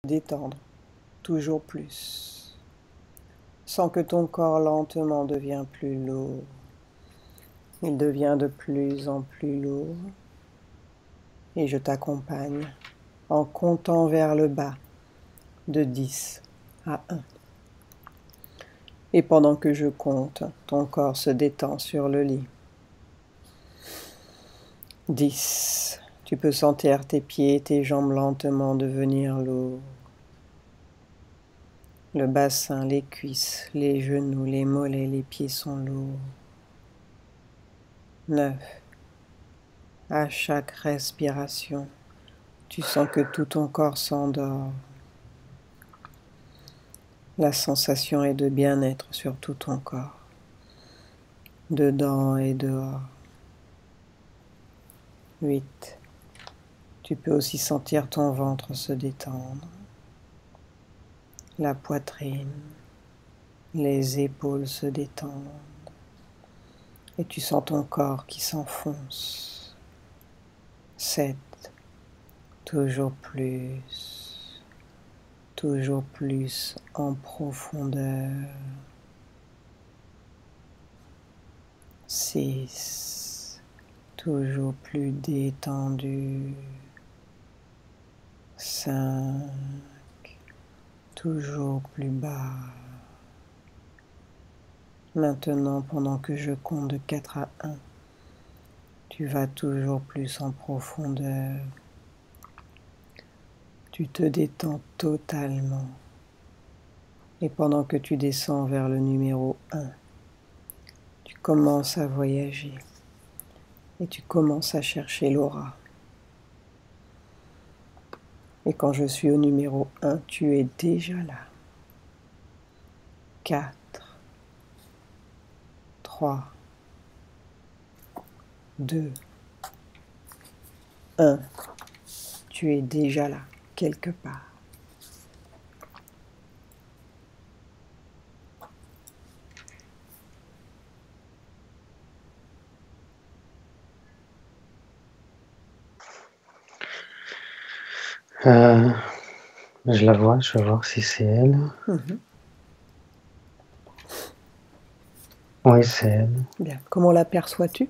Détendre, toujours plus. Sens que ton corps lentement devient plus lourd. Il devient de plus en plus lourd. Et je t'accompagne en comptant vers le bas de 10 à 1. Et pendant que je compte, ton corps se détend sur le lit. 10. Tu peux sentir tes pieds et tes jambes lentement devenir lourds. Le bassin, les cuisses, les genoux, les mollets, les pieds sont lourds. 9. À chaque respiration, tu sens que tout ton corps s'endort. La sensation est de bien-être sur tout ton corps, dedans et dehors. 8. Tu peux aussi sentir ton ventre se détendre, la poitrine, les épaules se détendent, et tu sens ton corps qui s'enfonce. 7. Toujours plus en profondeur. 6. Toujours plus détendu. 5. Toujours plus bas. Maintenant, pendant que je compte de 4 à 1, tu vas toujours plus en profondeur. Tu te détends totalement. Et pendant que tu descends vers le numéro 1, tu commences à voyager. Et tu commences à chercher l'aura. Et quand je suis au numéro 1, tu es déjà là. 4, 3, 2, 1. Tu es déjà là, quelque part. Je la vois, je vais voir si c'est elle. Oui, c'est elle. Bien. Comment l'aperçois-tu?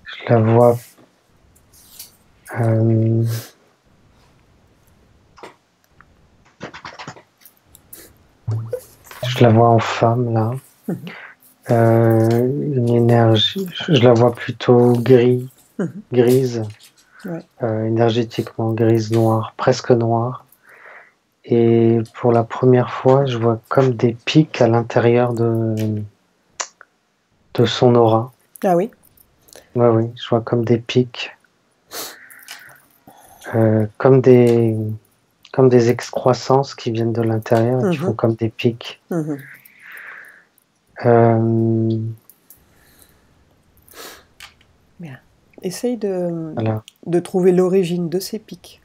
Je la vois. Je la vois en femme là. Une énergie. Je la vois plutôt grise. Ouais. Énergétiquement grise noire, presque noire. Et pour la première fois, je vois comme des pics à l'intérieur de son aura. Ah oui? Oui, je vois comme des pics. Comme des excroissances qui viennent de l'intérieur et qui font comme des pics. Bien. Essaye Voilà. de trouver l'origine de ces pics.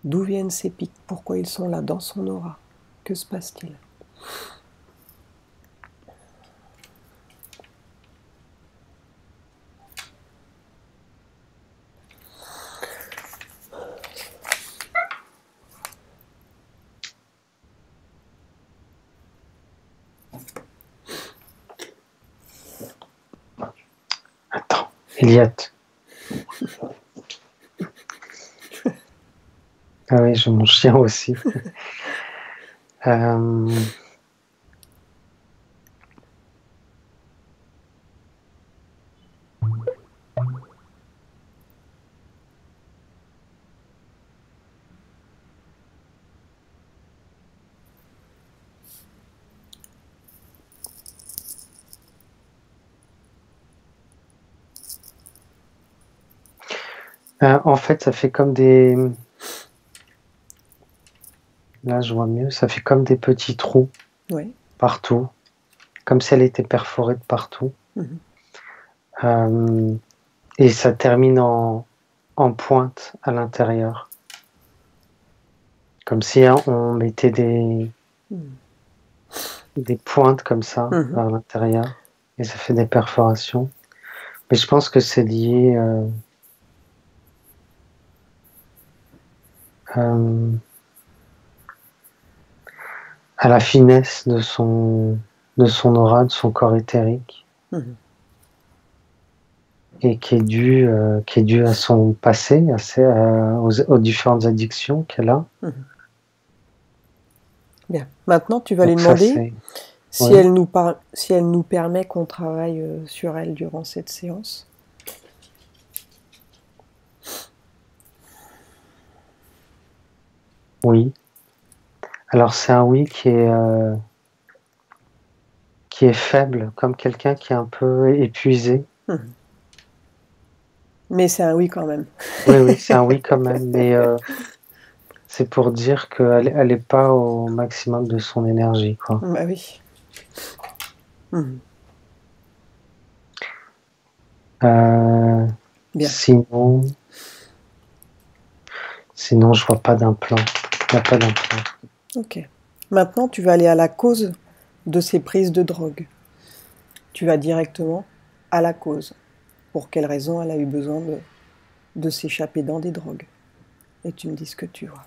D'où viennent ces pics? Pourquoi ils sont là dans son aura? Que se passe-t-il? Attends, Elliot. Ah oui, j'ai mon chien aussi. En fait, ça fait comme des... Là, je vois mieux. Ça fait comme des petits trous partout. Comme si elle était perforée de partout. Et ça termine en pointe à l'intérieur. Comme si on mettait des pointes comme ça vers l'intérieur. Et ça fait des perforations. Mais je pense que c'est lié... à la finesse de son aura, de son corps éthérique, et qui est dû à son passé, aux différentes addictions qu'elle a. Bien. Maintenant, tu vas lui Donc ça, demander si, oui. si elle nous permet qu'on travaille sur elle durant cette séance. Oui. Alors c'est un oui qui est faible, comme quelqu'un qui est un peu épuisé. Mais c'est un oui quand même. Oui, c'est un oui quand même, mais c'est pour dire qu'elle n'est pas au maximum de son énergie, quoi. Bah oui. Bien. Sinon, je vois pas d'implant. Il n'y a pas d'implant. Ok. Maintenant, tu vas aller à la cause de ces prises de drogue. Tu vas directement à la cause. Pour quelle raison elle a eu besoin de s'échapper dans des drogues. Et tu me dis ce que tu vois.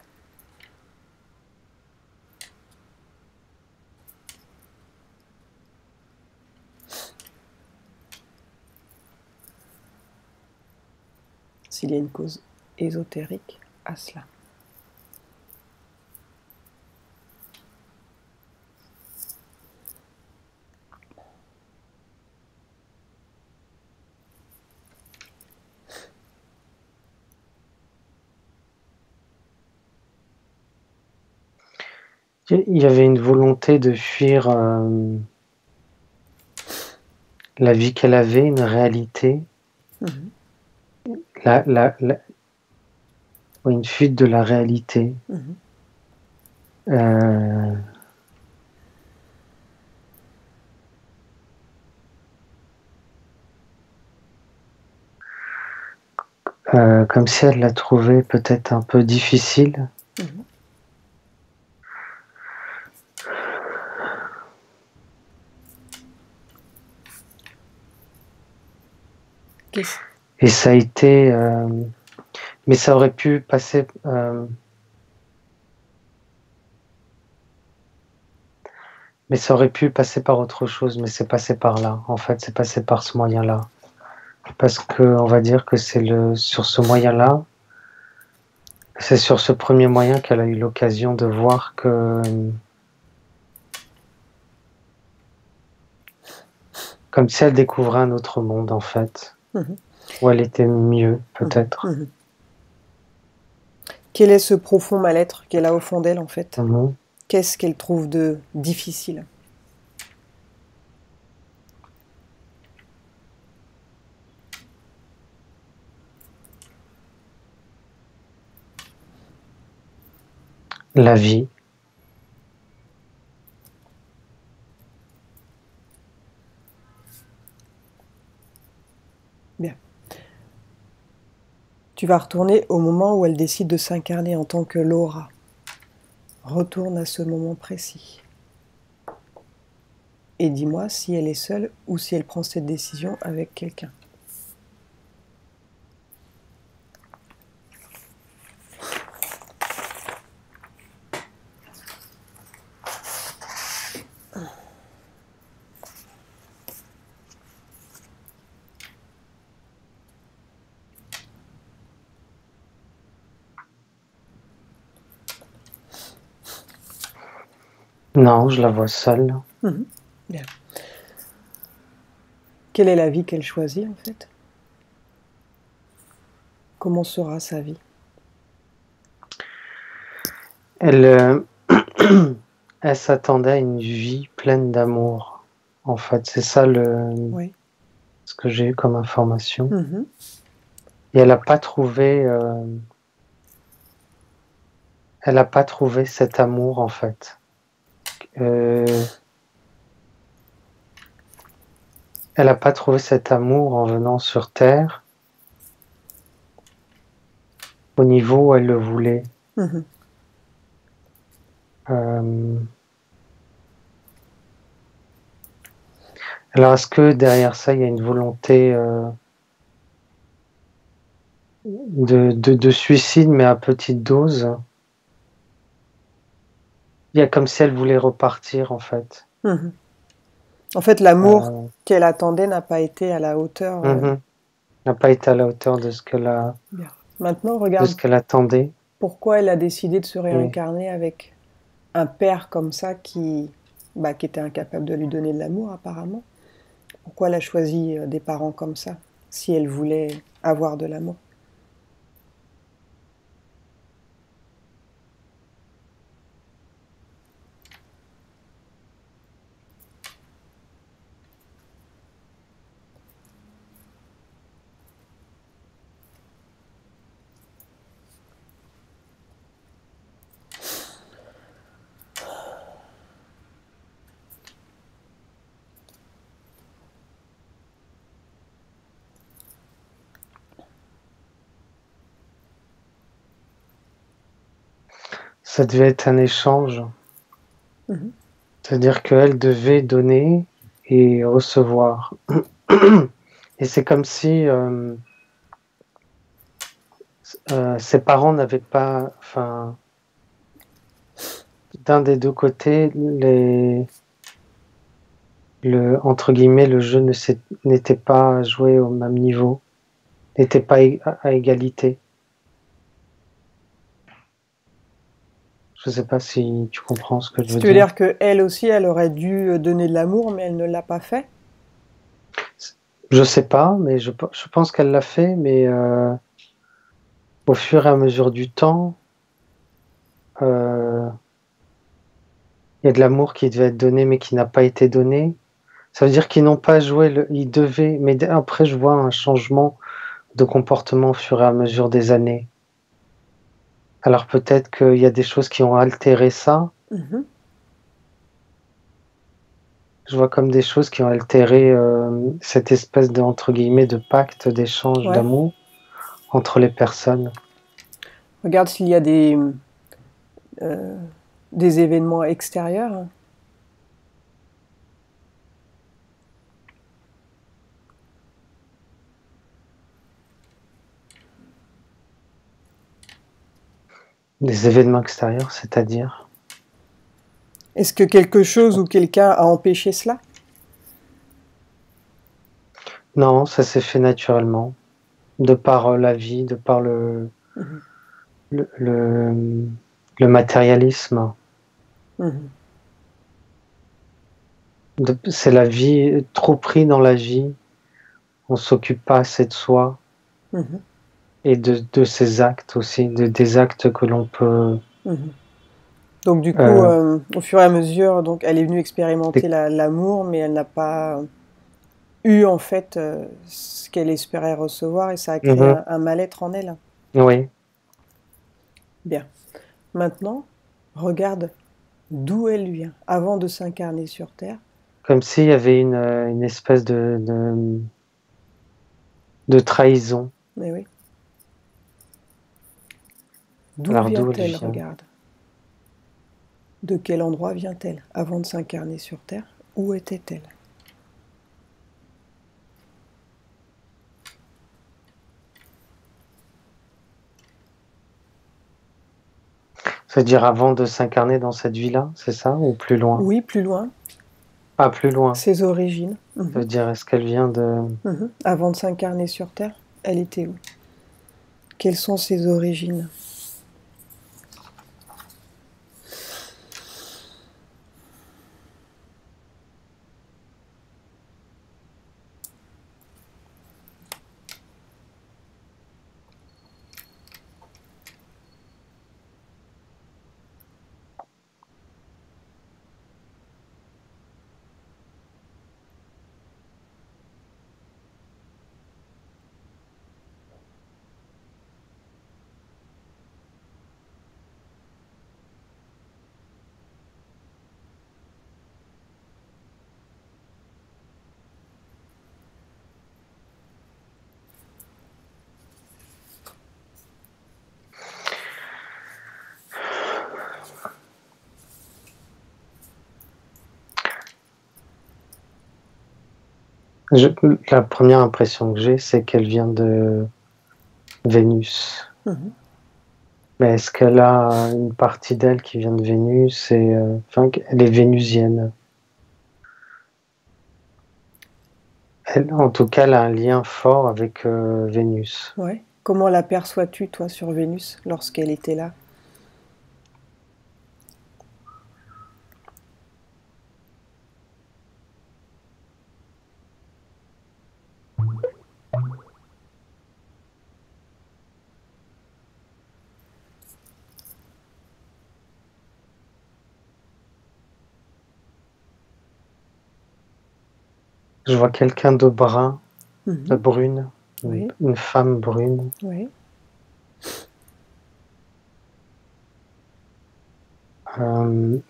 S'il y a une cause ésotérique à cela. Il y avait une volonté de fuir la vie qu'elle avait, une réalité, une fuite de la réalité. Comme si elle la trouvait peut-être un peu difficile. Et ça a été... mais ça aurait pu passer... mais ça aurait pu passer par autre chose, mais c'est passé par là. En fait, c'est passé par ce moyen-là. Parce que on va dire que c'est sur ce moyen-là, c'est sur ce premier moyen qu'elle a eu l'occasion de voir que... Comme si elle découvrait un autre monde, en fait. Où elle était mieux, peut-être. Quel est ce profond mal-être qu'elle a au fond d'elle, en fait? Qu'est-ce qu'elle trouve de difficile? La vie. Bien. Tu vas retourner au moment où elle décide de s'incarner en tant que Laura. Retourne à ce moment précis. Et dis-moi si elle est seule ou si elle prend cette décision avec quelqu'un. Non, je la vois seule. Bien. Quelle est la vie qu'elle choisit, en fait? Comment sera sa vie? Elle s'attendait à une vie pleine d'amour. En fait, c'est ça ce que j'ai eu comme information. Et elle n'a pas trouvé... elle n'a pas trouvé cet amour, en fait. Elle n'a pas trouvé cet amour en venant sur Terre au niveau où elle le voulait. Alors, est-ce que derrière ça, il y a une volonté de suicide, mais à petite dose? Il y a comme si elle voulait repartir, en fait. Mhm. En fait, l'amour Euh, qu'elle attendait n'a pas été à la hauteur. N'a pas été à la hauteur de ce qu'elle Bien. Maintenant, de regarde ce qu'elle attendait. pourquoi elle a décidé de se Et réincarner avec un père comme ça qui était incapable de lui donner de l'amour apparemment. Pourquoi elle a choisi des parents comme ça si elle voulait avoir de l'amour? ça devait être un échange. Mhm. C'est-à-dire qu'elle devait donner et recevoir. Et c'est comme si ses parents n'avaient pas, enfin, d'un des deux côtés, entre guillemets, le jeu n'était pas joué au même niveau, n'était pas à égalité. Je ne sais pas si tu comprends ce que je Si veux tu veux dire. dire qu'elle aussi, elle aurait dû donner de l'amour, mais elle ne l'a pas fait? Je sais pas, mais je pense qu'elle l'a fait, mais au fur et à mesure du temps, euh, il y a de l'amour qui devait être donné, mais qui n'a pas été donné. Ça veut dire qu'ils n'ont pas joué, ils devaient, mais après je vois un changement de comportement au fur et à mesure des années. Alors peut-être qu'il y a des choses qui ont altéré ça. Mhm. Je vois comme des choses qui ont altéré cette espèce de, entre guillemets, de pacte, d'échange, Ouais. d'amour entre les personnes. Regarde s'il y a euh, des événements extérieurs. Des événements extérieurs, c'est-à-dire. Est-ce que quelque chose ou quelqu'un a empêché cela? Non, ça s'est fait naturellement, de par la vie, de par Mhm. le, le, le matérialisme. Mhm. C'est la vie, trop pris dans la vie, on s'occupe pas assez de soi Mhm. et de ses actes aussi, des actes que l'on peut. Mhm. Donc du coup, Euh, au fur et à mesure, donc elle est venue expérimenter des- l'amour, mais elle n'a pas eu en fait ce qu'elle espérait recevoir et ça a créé Mhm, un mal-être en elle. oui, Bien. Maintenant, regarde d'où elle vient avant de s'incarner sur Terre. comme s'il y avait une espèce de trahison. Mais oui. D'où Alors d'où elle vient-elle, vient? regarde? De quel endroit vient-elle avant de s'incarner sur Terre? Où était-elle? C'est-à-dire avant de s'incarner dans cette vie-là, c'est ça, ou plus loin? Oui, plus loin, Ah, plus loin. ses origines. Ça veut dire, est-ce qu'elle vient de. Avant de s'incarner sur Terre, elle était où? Quelles sont ses origines? La première impression que j'ai, c'est qu'elle vient de Vénus. Mhm. Mais est-ce qu'elle a une partie d'elle qui vient de Vénus et enfin, elle est vénusienne. Elle, en tout cas, elle a un lien fort avec Vénus. Ouais. Comment l'aperçois-tu, toi, sur Vénus, lorsqu'elle était là? Je vois quelqu'un de brun, de Mhm. brune, Oui, une femme brune. oui.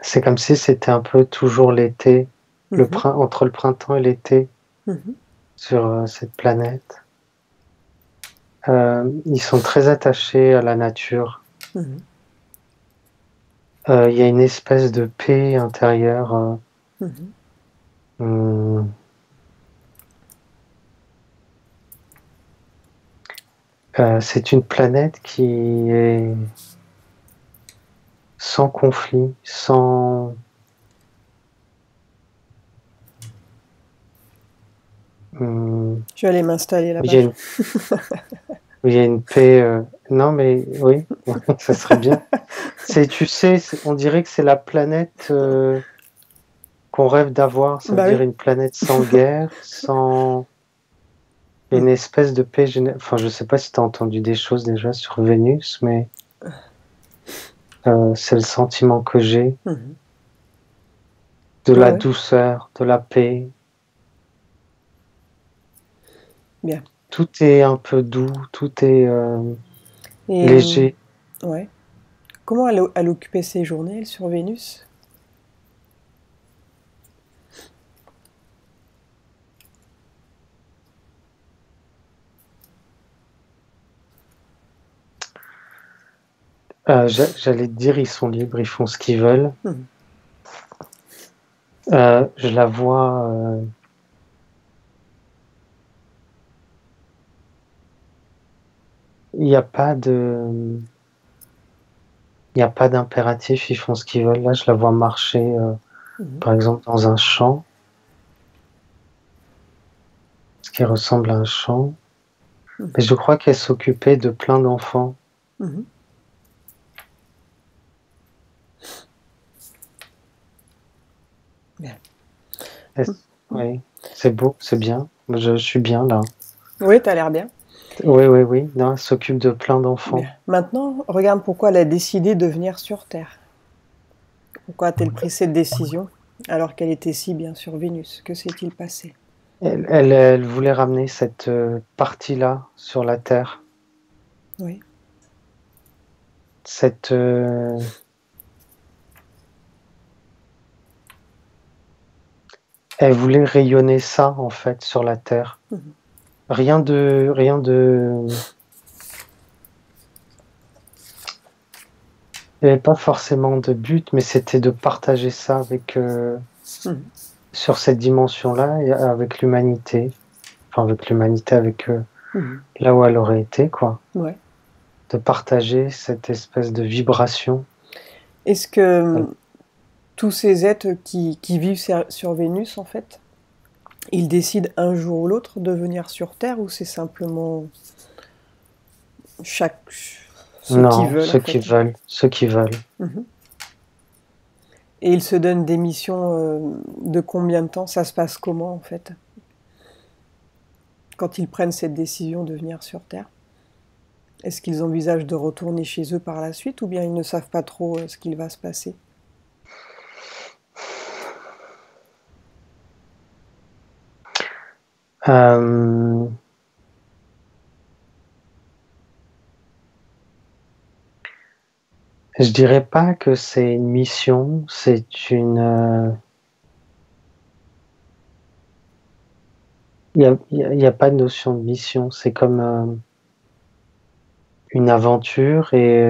C'est comme si c'était un peu toujours l'été, Mhm. entre le printemps et l'été Mhm. sur cette planète. Ils sont très attachés à la nature. Mhm. Il y a une espèce de paix intérieure. Mhm. Hum, c'est une planète qui est sans conflit, sans... Je vais aller m'installer il là-bas. y a une, il y a une paix... non mais oui, ça serait bien. Tu sais, on dirait que c'est la planète qu'on rêve d'avoir. Ça veut Bah dire oui. une planète sans guerre, sans... une Mhm. espèce de paix générale. Enfin, je sais pas si tu as entendu des choses déjà sur Vénus, mais c'est le sentiment que j'ai Mhm. de Ouais, la ouais. douceur, de la paix. Bien. Tout est un peu doux, tout est Et léger. ouais. Comment elle occupait ses journées, elle, sur Vénus? J'allais te dire, ils sont libres, ils font ce qu'ils veulent. Mhm. Je la vois. Il n'y a pas de, il n'y a pas d'impératif. Ils font ce qu'ils veulent. Là, je la vois marcher, Mhm. par exemple, dans un champ, ce qui ressemble à un champ. Mais Mhm. je crois qu'elle s'occupait de plein d'enfants. Mhm. Bien. Oui, c'est beau, c'est bien. Je suis bien là. Oui, t'as l'air bien. Oui, oui, oui. Non, elle s'occupe de plein Bien. d'enfants. Maintenant, regarde pourquoi elle a décidé de venir sur Terre. Pourquoi a-t-elle pris cette décision alors qu'elle était si bien sur Vénus? Que s'est-il passé? Elle voulait ramener cette partie-là sur la Terre. Oui. Cette, elle voulait rayonner ça en fait sur la Terre. Mhm. Rien de. Il n'y avait pas forcément de but, mais c'était de partager ça avec Mhm. sur cette dimension-là et avec l'humanité. Enfin, avec l'humanité, avec Mhm. là où elle aurait été, quoi. Ouais. De partager cette espèce de vibration. Est-ce que tous ces êtres qui vivent sur Vénus, en fait, ils décident un jour ou l'autre de venir sur Terre ou c'est simplement chaque ceux qui Non, veulent, en ceux qui fait? veulent, ceux qui veulent. Mhm. Et ils se donnent des missions de combien de temps? Ça se passe comment, en fait, quand ils prennent cette décision de venir sur Terre? Est-ce qu'ils envisagent de retourner chez eux par la suite ou bien ils ne savent pas trop ce qu'il va se passer? Euh, je dirais pas que c'est une mission, c'est une. Il y a pas de notion de mission. C'est comme une aventure et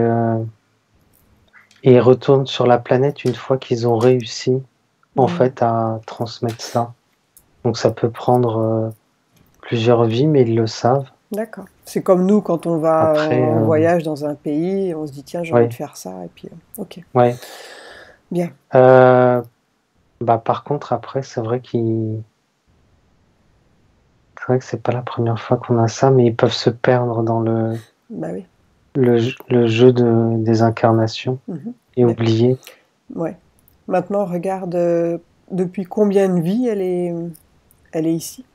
ils retournent sur la planète une fois qu'ils ont réussi en Mhm. fait à transmettre ça. Donc ça peut prendre plusieurs vies, mais ils le savent. D'accord. C'est comme nous quand on va Après, en voyage dans un pays, on se dit tiens j'ai envie oui, de faire ça et puis ok, ouais. bien. Bah, par contre, après, c'est vrai que c'est pas la première fois qu'on a ça, mais ils peuvent se perdre dans Bah oui. le jeu des incarnations Mhm. et Mais, oublier. ouais. Maintenant regarde depuis combien de vies elle est ici.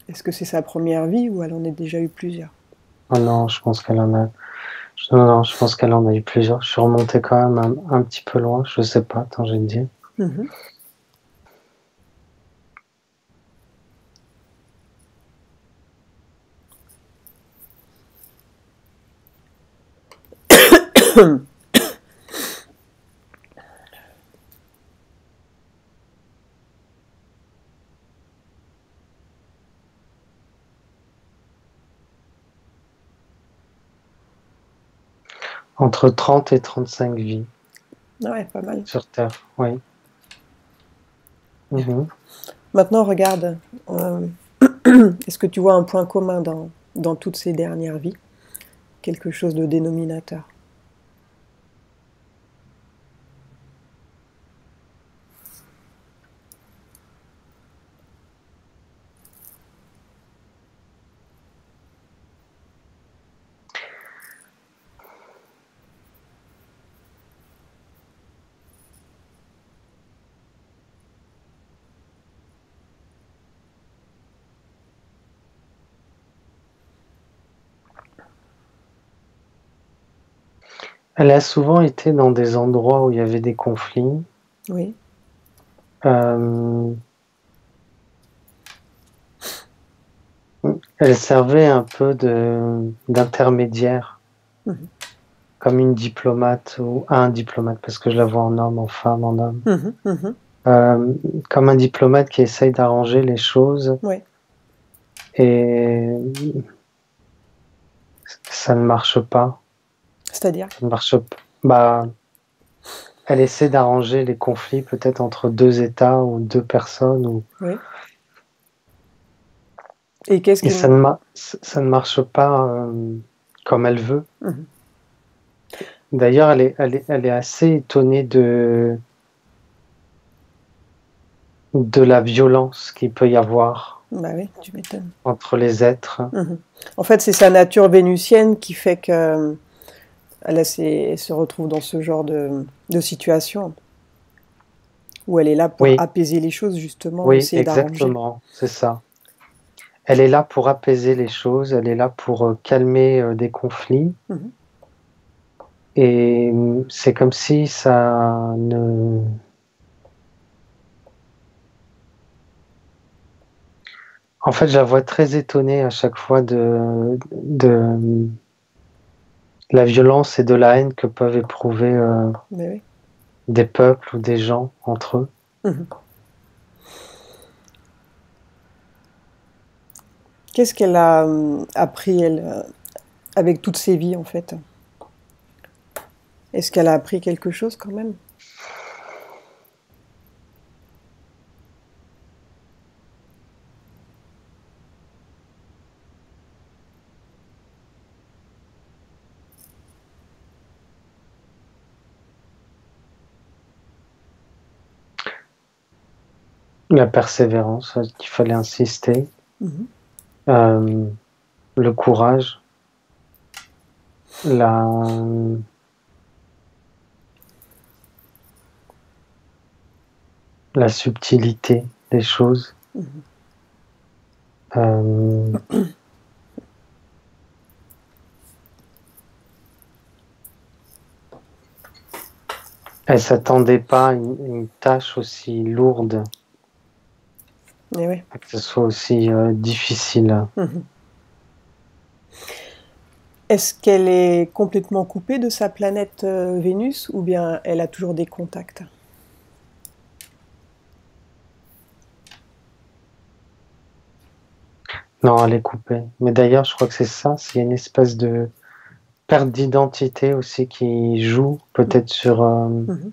Est-ce que c'est sa première vie ou elle en a déjà eu plusieurs? Oh non, je pense qu'elle en a. Non, non, je pense qu'elle en a eu plusieurs. Je suis remonté quand même un petit peu loin. Je sais pas. Attends, je vais te dire. Mhm. Entre 30 et 35 vies Ouais, pas mal. sur Terre. Oui. Mhm. Maintenant regarde, euh, est-ce que tu vois un point commun dans toutes ces dernières vies? Quelque chose de dénominateur. Elle a souvent été dans des endroits où il y avait des conflits. Oui. Euh, Elle servait un peu d'intermédiaire, Mhm. comme une diplomate ou un diplomate, parce que je la vois en homme, en femme, en homme. Mhm. Mhm. Euh, Comme un diplomate qui essaye d'arranger les choses Ouais. et ça ne marche pas. C'est-à-dire? Ça ne marche pas. Bah, elle essaie d'arranger les conflits peut-être entre deux États ou deux personnes Oui. Et qu'est-ce et qui... ça ne marche pas comme elle veut. Mhm. D'ailleurs, elle est assez étonnée de la violence qu'il peut y avoir Bah oui, tu m'étonnes. entre les êtres. Mhm. En fait, c'est sa nature vénusienne qui fait que elle se retrouve dans ce genre de situation où elle est là pour Oui, apaiser les choses, justement, oui, essayer d'arranger. exactement, c'est ça. Elle est là pour apaiser les choses, elle est là pour calmer des conflits. Mhm. Et c'est comme si ça ne... En fait, je la vois très étonnée à chaque fois de la violence et de la haine que peuvent éprouver Mais oui. des peuples ou des gens entre eux. Mhm. Qu'est-ce qu'elle a appris, elle, avec toutes ses vies, en fait? Est-ce qu'elle a appris quelque chose quand même? La persévérance, qu'il fallait insister, Mhm. euh, le courage, la, la subtilité des choses. Mhm. Euh, Elle s'attendait pas à une tâche aussi lourde, Et oui. que ce soit aussi difficile. Mhm. Est-ce qu'elle est complètement coupée de sa planète Vénus ou bien elle a toujours des contacts? Non, elle est coupée. Mais d'ailleurs, je crois que c'est ça, c'est une espèce de perte d'identité aussi qui joue peut-être sur Mhm.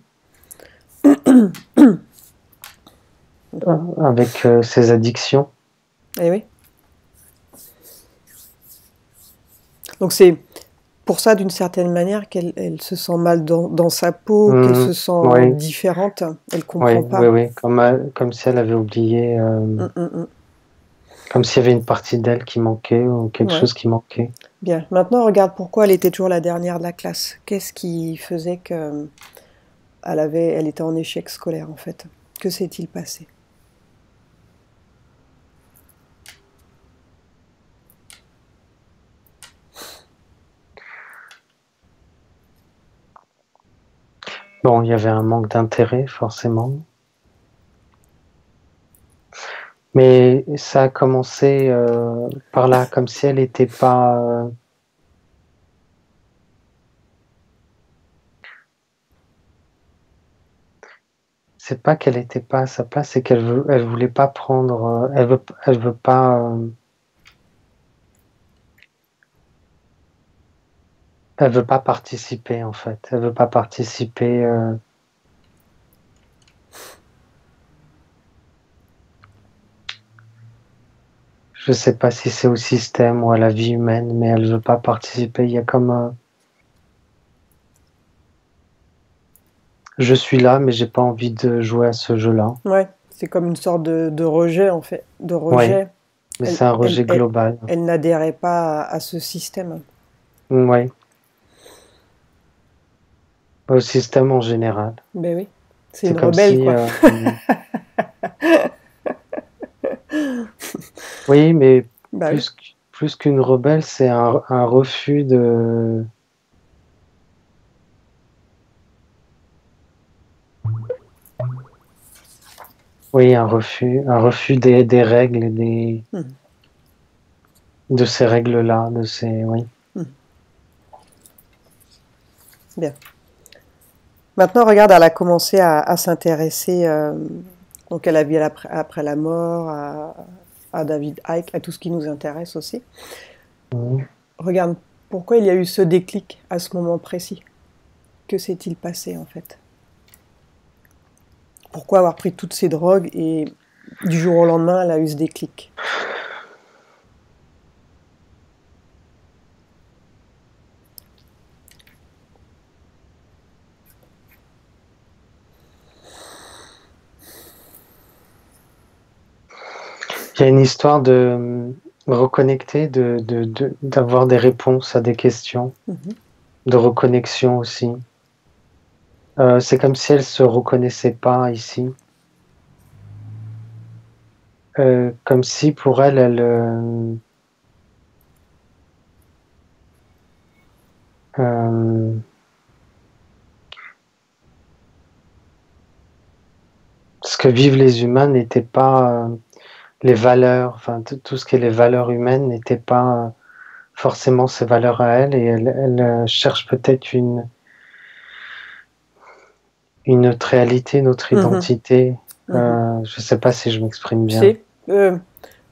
avec ses addictions. Eh oui. Donc c'est pour ça, d'une certaine manière, qu'elle se sent mal dans sa peau, qu'elle se sent Oui, différente. Elle oui, comprend oui, pas. oui, comme si elle avait oublié, Hum, hum, hum. comme s'il y avait une partie d'elle qui manquait ou quelque Ouais, chose qui manquait. bien. Maintenant, regarde pourquoi elle était toujours la dernière de la classe. Qu'est-ce qui faisait que elle était en échec scolaire, en fait? Que s'est-il passé? Bon, il y avait un manque d'intérêt, forcément. Mais ça a commencé par là, comme si elle n'était pas. C'est pas qu'elle n'était pas à sa place, c'est elle voulait pas prendre. Elle veut pas. Elle veut pas participer en fait. Elle veut pas participer. Je sais pas si c'est au système ou à la vie humaine, mais elle veut pas participer. Il y a comme je suis là, mais j'ai pas envie de jouer à ce jeu-là. Ouais, c'est comme une sorte de rejet, en fait. De Ouais, rejet. mais Elle, c'est un elle, rejet elle, global. elle n'adhérait pas à ce système. Ouais, au système en général. Ben oui, c'est C'est une comme rebelle, si quoi. oui, mais Bah oui. plus qu'une rebelle, c'est un refus de. Oui, un refus des règles et Mhm, de ces règles-là, de ces, oui. mhm. Bien. Maintenant, regarde, elle a commencé à s'intéresser donc à la vie après la mort, à David Icke, à tout ce qui nous intéresse aussi. Mhm. Regarde, pourquoi il y a eu ce déclic à ce moment précis? Que s'est-il passé en fait? Pourquoi avoir pris toutes ces drogues et du jour au lendemain, elle a eu ce déclic? Il y a une histoire de reconnecter, d'avoir des réponses à des questions, Mhm, de reconnexion aussi. C'est comme si elle se reconnaissait pas ici. Comme si pour elle, euh, ce que vivent les humains n'était pas les valeurs, enfin tout ce qui est les valeurs humaines n'était pas forcément ses valeurs à elle, et elle cherche peut-être une autre réalité, une autre mhm, identité. mhm. Je sais pas si je m'exprime Tu bien. sais,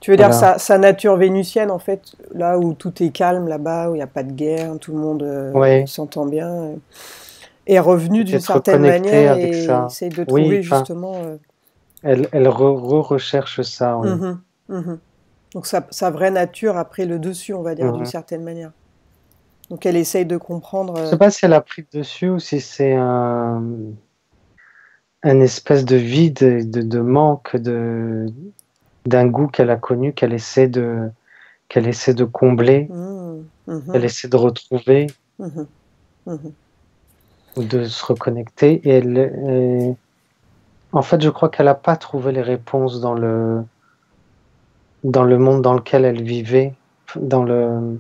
tu veux dire Voilà. sa nature vénitienne en fait, là où tout est calme, là-bas où il n'y a pas de guerre, tout le monde Ouais, s'entend bien, est revenu d'une peut-être certaine reconnecter manière avec et ça. essaye de Oui, trouver enfin, justement. elle recherche ça, oui. Mhm, mhm. Donc sa vraie nature a pris le dessus, on va dire, d'une Mhm. certaine manière. Donc elle essaye de comprendre. Je sais pas si elle a pris le dessus ou si c'est un espèce de vide, de manque, d'un goût qu'elle a connu, qu'elle essaie de combler, Mhm, qu'elle mhm, essaie de retrouver mhm, mhm. ou de se reconnecter. En fait, je crois qu'elle n'a pas trouvé les réponses dans le monde dans lequel elle vivait, dans le,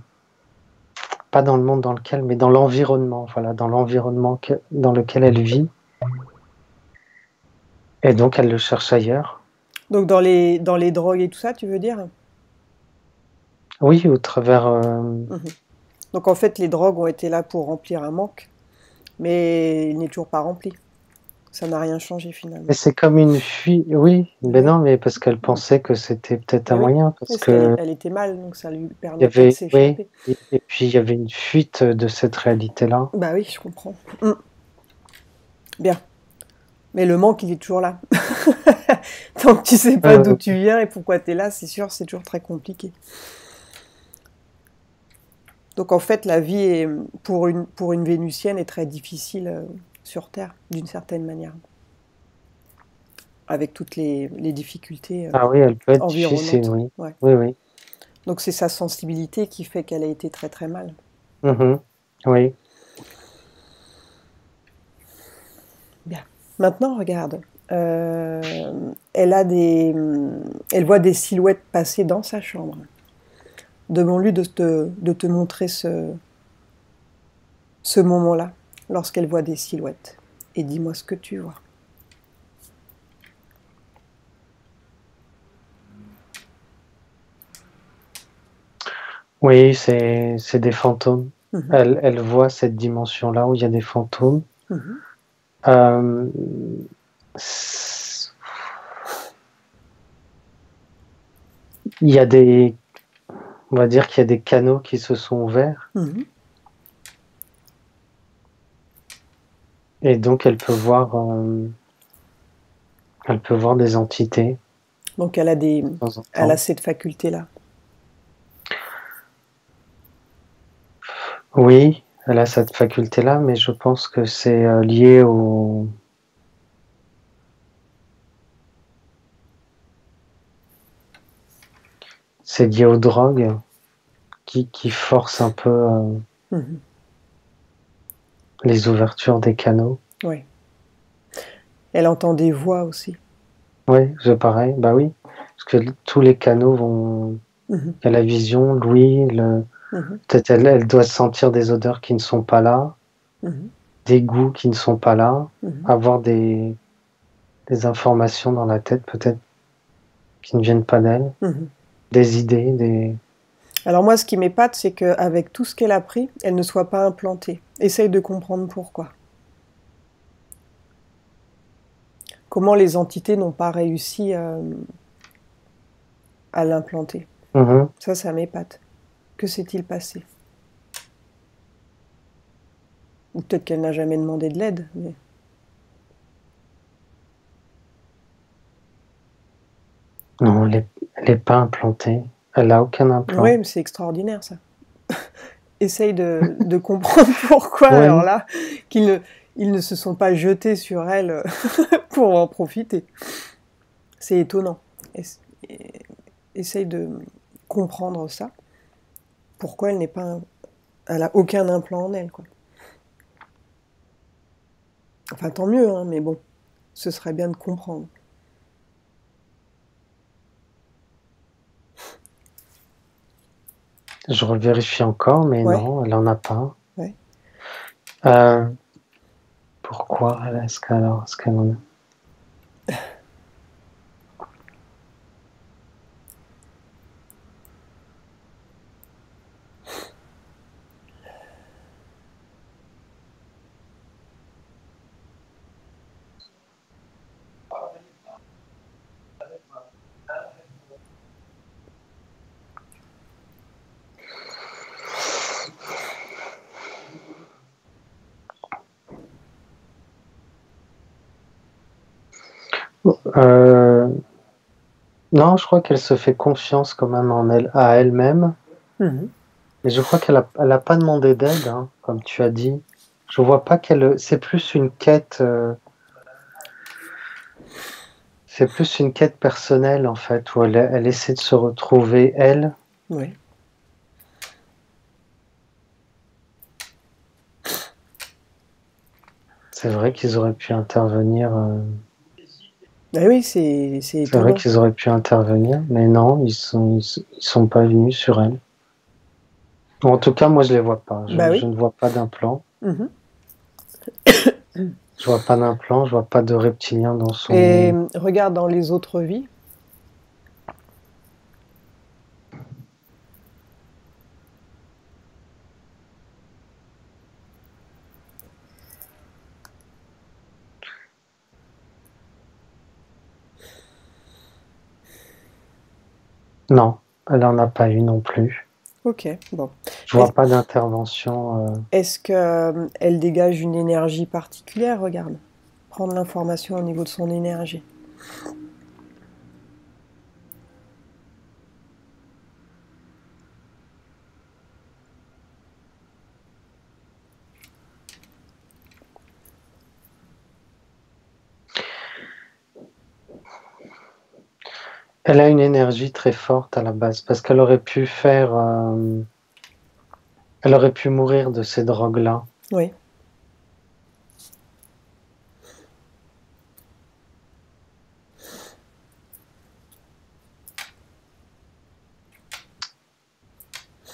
pas dans le monde dans lequel, mais dans l'environnement, voilà, dans l'environnement dans lequel elle vit. Et donc, elle le cherche ailleurs. Donc dans les drogues et tout ça, tu veux dire? Oui, au travers. Mhm. Donc en fait, les drogues ont été là pour remplir un manque, mais il n'est toujours pas rempli. Ça n'a rien changé Mais finalement. c'est comme une fuite. Oui, Ben mais oui, non, mais parce qu'elle pensait que c'était peut-être un ben oui. moyen, parce Parce qu'elle que elle était mal, donc ça lui il y permettait de avait, oui, s'échapper. et puis il y avait une fuite de cette réalité-là. Bah oui, je comprends. Mm. Bien. Mais le manque, il est toujours là. Tant que tu sais pas d'où Euh, tu viens et pourquoi tu es là, c'est sûr, c'est toujours très compliqué. Donc en fait, la vie est, pour une Vénusienne est très difficile sur Terre, d'une certaine manière, avec toutes les difficultés Ah oui, elle peut être difficile, environnantes. oui. Ouais. Oui, oui. Donc c'est sa sensibilité qui fait qu'elle a été très très mal. Mhm. Oui. Bien. Maintenant, regarde. Elle a elle voit des silhouettes passer dans sa chambre. Demande-lui de te montrer ce moment-là, lorsqu'elle voit des silhouettes. Et dis-moi ce que tu vois. Oui, c'est des fantômes. Mhm. Elle voit cette dimension-là où il y a des fantômes. Mhm. Euh, il y a on va dire qu'il y a des canaux qui se sont ouverts Mhm. et donc elle peut voir des entités Donc de temps en elle a temps. cette faculté-là. Oui, elle a cette faculté-là, mais je pense que c'est lié c'est lié aux drogues qui forcent un peu Mhm. les ouvertures des canaux. Oui. Elle entend des voix aussi. Oui, c'est pareil, bah oui, parce que tous les canaux vont. Mhm. Il y a la vision, l'ouïe, Mhm. peut-être elle doit sentir des odeurs qui ne sont pas là, Mhm. des goûts qui ne sont pas là, Mhm. avoir des informations dans la tête peut-être qui ne viennent pas d'elle, Mhm. des idées, des. Alors moi, ce qui m'épate, c'est qu'avec tout ce qu'elle a pris, elle ne soit pas implantée. Essaye de comprendre pourquoi. Comment les entités n'ont pas réussi à l'implanter. Mhm. Ça m'épate. Que s'est-il passé? Ou peut-être qu'elle n'a jamais demandé de l'aide. Mais... Non, elle est pas implantée. Elle a aucun Oui, implant. mais c'est extraordinaire ça. Essaye de comprendre pourquoi, alors Oui, là, ils ne se sont pas jetés sur elle pour en profiter. C'est étonnant. Essaye de comprendre ça. Pourquoi elle n'est pas... Elle a aucun implant en elle, quoi. Enfin, tant mieux, hein, mais bon, ce serait bien de comprendre. je revérifie encore, mais Ouais, non, elle en a pas. ouais. Euh, pourquoi est-ce qu'elle en a? Euh, non, je crois qu'elle se fait confiance quand même à elle-même. Mhm. Mais je crois elle a pas demandé d'aide, hein, comme tu as dit. Je vois pas c'est plus une quête, c'est plus une quête personnelle en fait, où elle essaie de se retrouver elle. Ouais. C'est vrai qu'ils auraient pu intervenir. Ah oui, c'est C'est vrai étonnant. qu'ils auraient pu intervenir, mais non, ils sont pas venus sur elle. Ou en tout cas, moi je les vois pas. Bah Je oui. ne vois pas d'implant. Mhm. Je vois pas d'implant. Je vois pas de reptilien dans Et son. regarde dans les autres vies. Non, elle en a pas eu non plus. Ok, bon. Je vois pas d'intervention. Est-ce que elle dégage une énergie particulière? Regarde. Prendre l'information au niveau de son énergie. Elle a une énergie très forte à la base, parce qu'elle aurait pu faire, elle aurait pu mourir de ces drogues-là. Oui.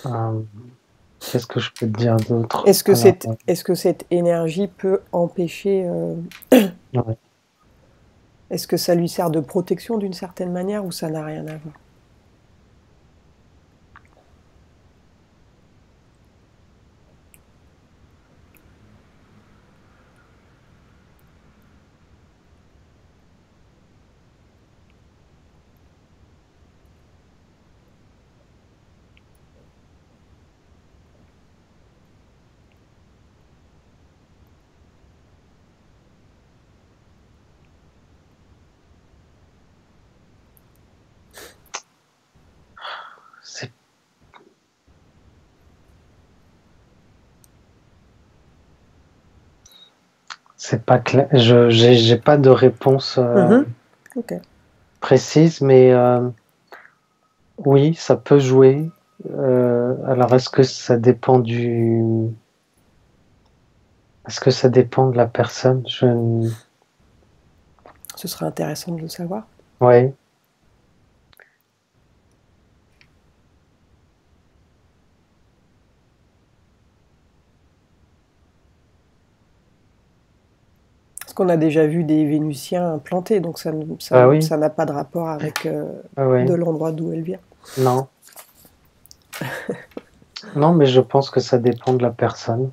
Euh, Qu'est-ce que je peux te dire d'autre? Est-ce que Alors, est-ce que cette énergie peut empêcher... ouais. est-ce que ça lui sert de protection d'une certaine manière ou ça n'a rien à voir? C'est c'est pas clair. J'ai pas de réponse Ok. précise, mais oui, ça peut jouer. Alors, est-ce que ça dépend de la personne? Ce serait intéressant de le savoir. Ouais. Parce qu'on a déjà vu des Vénusiens implantés, donc Bah oui. ça n'a pas de rapport avec Ah ouais. de l'endroit d'où elle vient. Non. Non, mais je pense que ça dépend de la personne.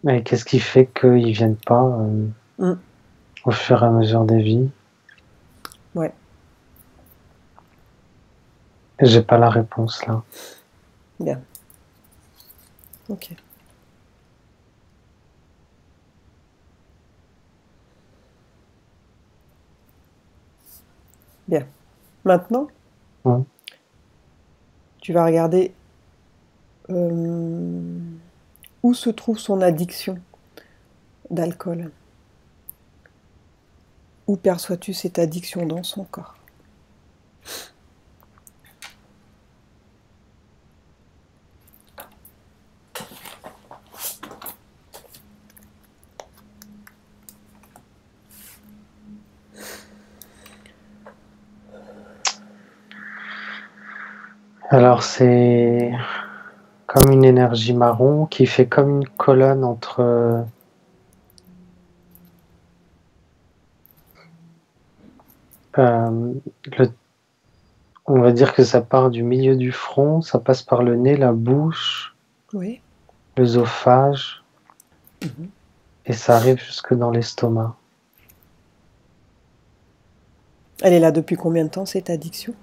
Et qu'est-ce qui fait qu'ils viennent pas Mm. au fur et à mesure des vies? Ouais, J'ai pas la réponse là. bien. Ok. Bien. Maintenant, Hum. tu vas regarder euh, où se trouve son addiction d'alcool. Où perçois-tu cette addiction dans son corps? Alors c'est comme une énergie marron qui fait comme une colonne entre le, on va dire que ça part du milieu du front, ça passe par le nez, la bouche, Oui. l'œsophage, et ça arrive jusque dans l'estomac. Elle est là depuis combien de temps, cette addiction?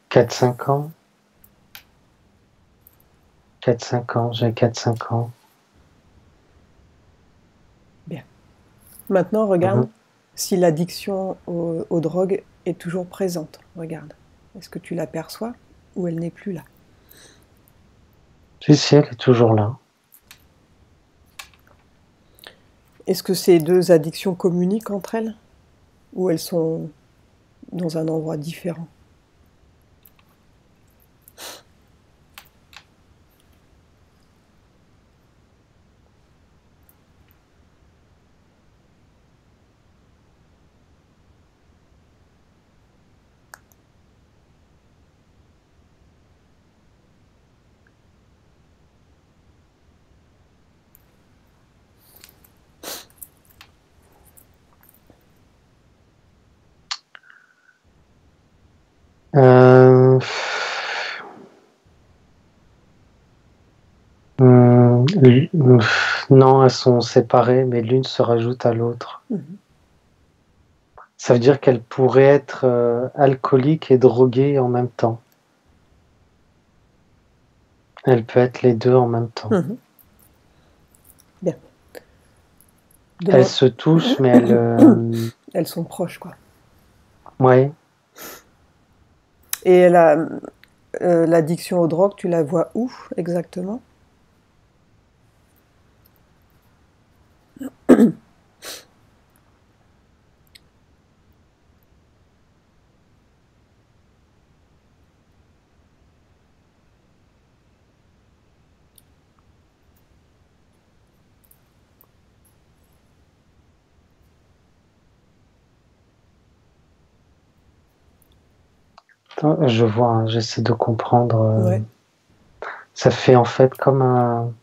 Quatre cinq ans. 4-5 ans, j'ai 4-5 ans. Bien. Maintenant, regarde Mhm. si l'addiction aux drogues est toujours présente. Regarde. Est-ce que tu l'aperçois ou elle n'est plus là? Si, elle est toujours là. Est-ce que ces deux addictions communiquent entre elles ou elles sont dans un endroit différent? Euh, non, elles sont séparées, mais l'une se rajoute à l'autre. Mhm. Ça veut dire qu'elle pourrait être alcoolique et droguée en même temps. Elle peut être les deux en même temps. Mhm. Bien. Elles Demande... se touchent, mais Elles sont proches, quoi. ouais, Et L'addiction aux drogues, tu la vois où exactement? Attends, je vois, hein, j'essaie de comprendre. Ouais. Ça fait en fait comme un.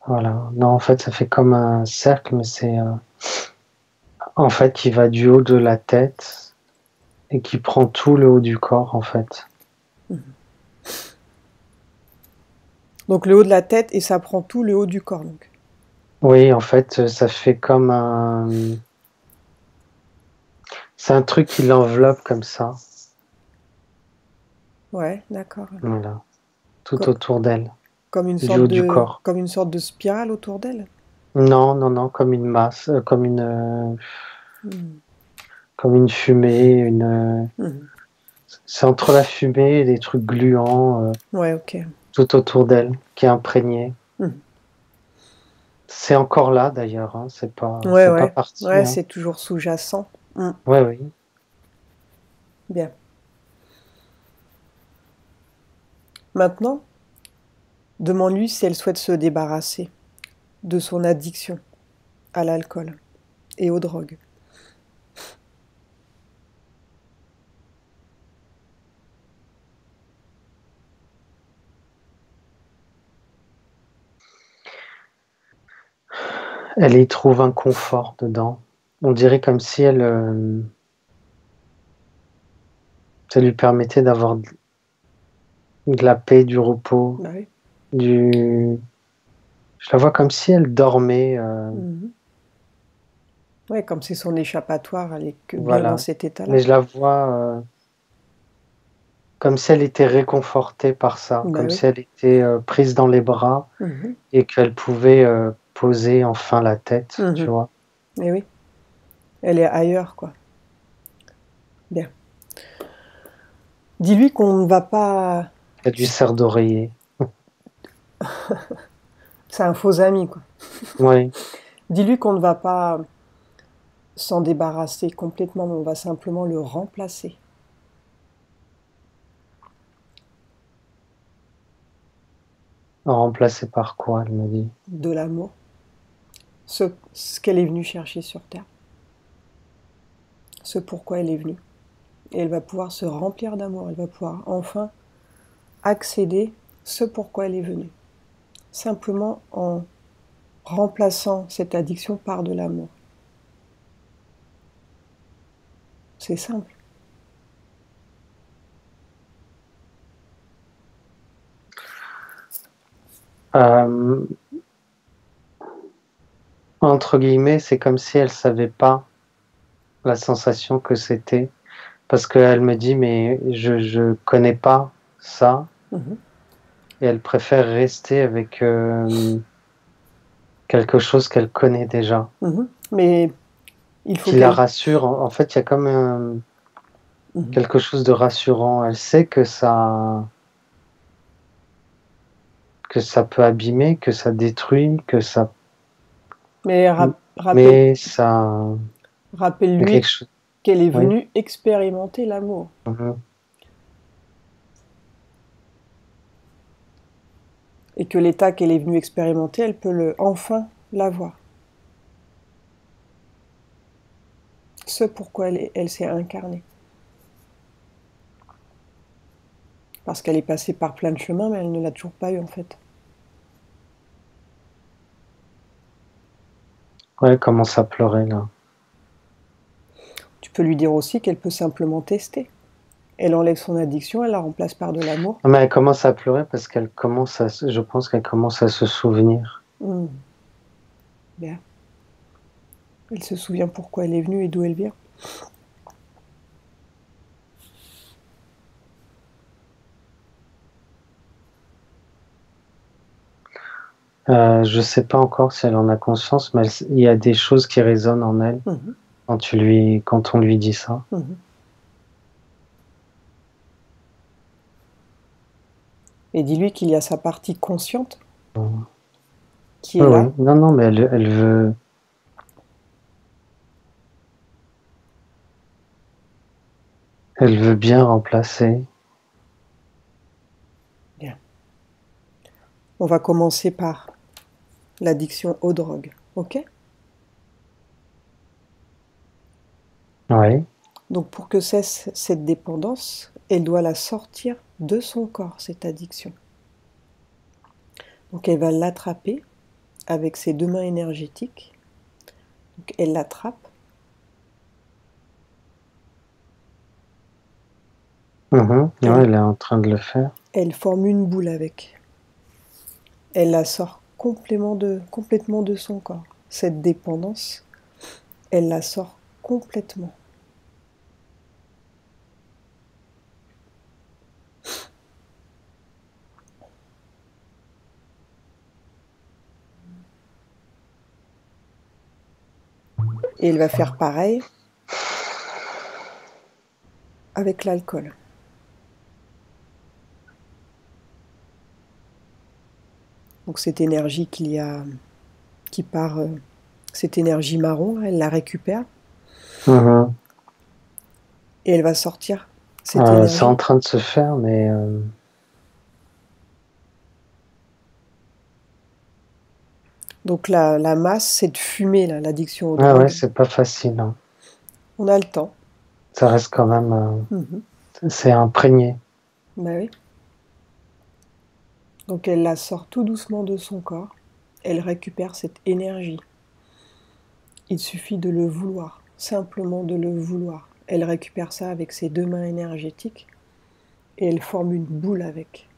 Voilà. Non, en fait, ça fait comme un cercle, mais c'est en fait qui va du haut de la tête et qui prend tout le haut du corps, en fait. Donc le haut de la tête et ça prend tout le haut du corps. Donc. Oui, en fait, ça fait comme un. C'est un truc qui l'enveloppe comme ça. Ouais, d'accord. Voilà. Tout Co- autour d'elle, Comme une du sorte haut du de, corps. comme une sorte de spirale autour d'elle. Non, non, non, comme une masse, Mhm. comme une fumée, une. Mhm. C'est entre la fumée et des trucs gluants Ouais, ok. tout autour d'elle, qui est imprégné. Mhm. C'est encore là d'ailleurs, hein, Ouais, c'est pas ouais. parti. Ouais, Hein. c'est toujours sous-jacent. Mhm. Ouais, oui. Bien. Maintenant, demande-lui si elle souhaite se débarrasser de son addiction à l'alcool et aux drogues. Elle y trouve un confort dedans. On dirait comme si ça lui permettait d'avoir de la paix, du repos, Bah oui. du. Je la vois comme si elle dormait. Mhm. Ouais, comme c'est son échappatoire, elle est que bien dans Voilà. cet Mais état-là. je la vois comme si elle était réconfortée par ça, Bah comme oui. si elle était prise dans les bras Mhm. et qu'elle pouvait poser enfin la tête, tu Mhm. vois. Eh oui, elle est ailleurs, quoi. Bien. Dis-lui qu'on ne va pas. Elle lui sert d'oreiller. C'est un faux ami, quoi. Oui, Dis-lui qu'on ne va pas s'en débarrasser complètement, mais on va simplement le remplacer remplacé par quoi, elle me dit. de l'amour, ce qu'elle est venue chercher sur Terre, ce pourquoi elle est venue. Et elle va pouvoir se remplir d'amour, elle va pouvoir enfin accéder ce pourquoi elle est venue. Simplement en remplaçant cette addiction par de l'amour. C'est simple. Euh, Entre guillemets, c'est comme si elle savait pas la sensation que c'était. Parce qu'elle me dit, mais je connais pas ça. Mhm. Et elle préfère rester avec quelque chose qu'elle connaît déjà. Mhm. Mais il faut Qui la qu'elle. rassure. En fait, il y a comme Mhm. quelque chose de rassurant. Elle sait que ça peut abîmer, que ça détruit, que ça. Mais Mais ça. Il y a quelque rappelle-lui chose. qu'elle est Oui. venue expérimenter l'amour. Mhm. Et que l'état qu'elle est venue expérimenter, elle peut enfin l'avoir. Ce pourquoi elle s'est incarnée. Parce qu'elle est passée par plein de chemins, mais elle ne l'a toujours pas eu en fait. Ouais, elle commence à pleurer là. Tu peux lui dire aussi qu'elle peut simplement tester. Elle enlève son addiction, elle la remplace par de l'amour. Non, mais elle commence à pleurer parce je pense qu'elle commence à se souvenir. Mmh, bien. Elle se souvient pourquoi elle est venue et d'où elle vient. Je sais pas encore si elle en a conscience, mais il y a des choses qui résonnent en elle quand on lui dit ça. Et dis-lui qu'il y a sa partie consciente qui est Oui, là. oui. Non, non, mais elle veut bien remplacer. Bien. On va commencer par l'addiction aux drogues, ok? Oui. Donc pour que cesse cette dépendance, elle doit la sortir de son corps, cette addiction. Donc elle va l'attraper avec ses deux mains énergétiques. Donc elle l'attrape. Ouais, elle est en train de le faire. Elle forme une boule avec. Elle la sort complètement de son corps. Cette dépendance, elle la sort complètement. Et elle va faire pareil avec l'alcool. Donc cette énergie qui part, cette énergie marron, elle la récupère et elle va sortir cette C'est en énergie. train de se faire, mais Donc la masse, cette fumée, là, l'addiction aux ouais, drogues, c'est pas facile, hein. on a le temps. Ça reste quand même, c'est imprégné. Bah oui. Donc elle la sort tout doucement de son corps. Elle récupère cette énergie. Il suffit de le vouloir, simplement de le vouloir. Elle récupère ça avec ses deux mains énergétiques et elle forme une boule avec.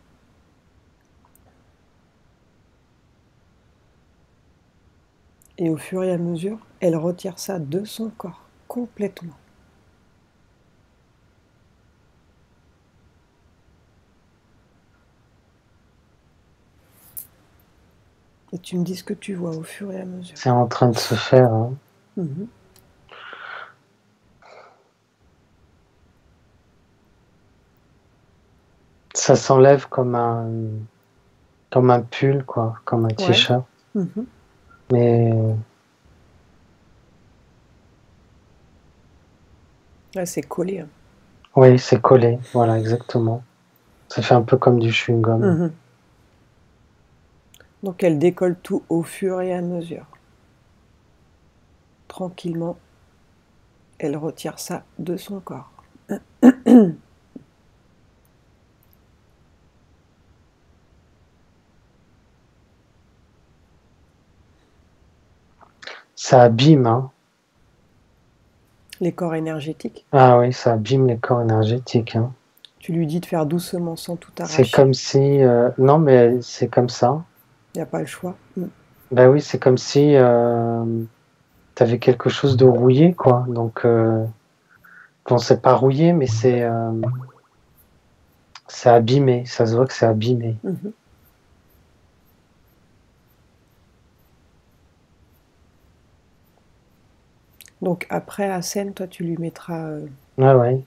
Et au fur et à mesure, elle retire ça de son corps, complètement. Et tu me dis ce que tu vois au fur et à mesure. C'est en train de se faire, hein. Ça s'enlève comme un pull, quoi, comme un Ouais. t-shirt. Mais Là, c'est collé. Hein. oui, c'est collé, voilà, exactement. Ça fait un peu comme du chewing-gum. Donc elle décolle tout au fur et à mesure. Tranquillement, elle retire ça de son corps. Ça abîme, hein. Les corps énergétiques. Ah oui, ça abîme les corps énergétiques, hein. Tu lui dis de faire doucement sans tout C'est arracher. comme si... non, mais c'est comme ça. Il n'y a pas le choix. Ben oui, c'est comme si tu avais quelque chose de rouillé, quoi. Donc, bon, c'est pas rouillé, mais c'est abîmé. Ça se voit que c'est abîmé. Donc après, à scène, toi, tu lui mettras Ah ouais.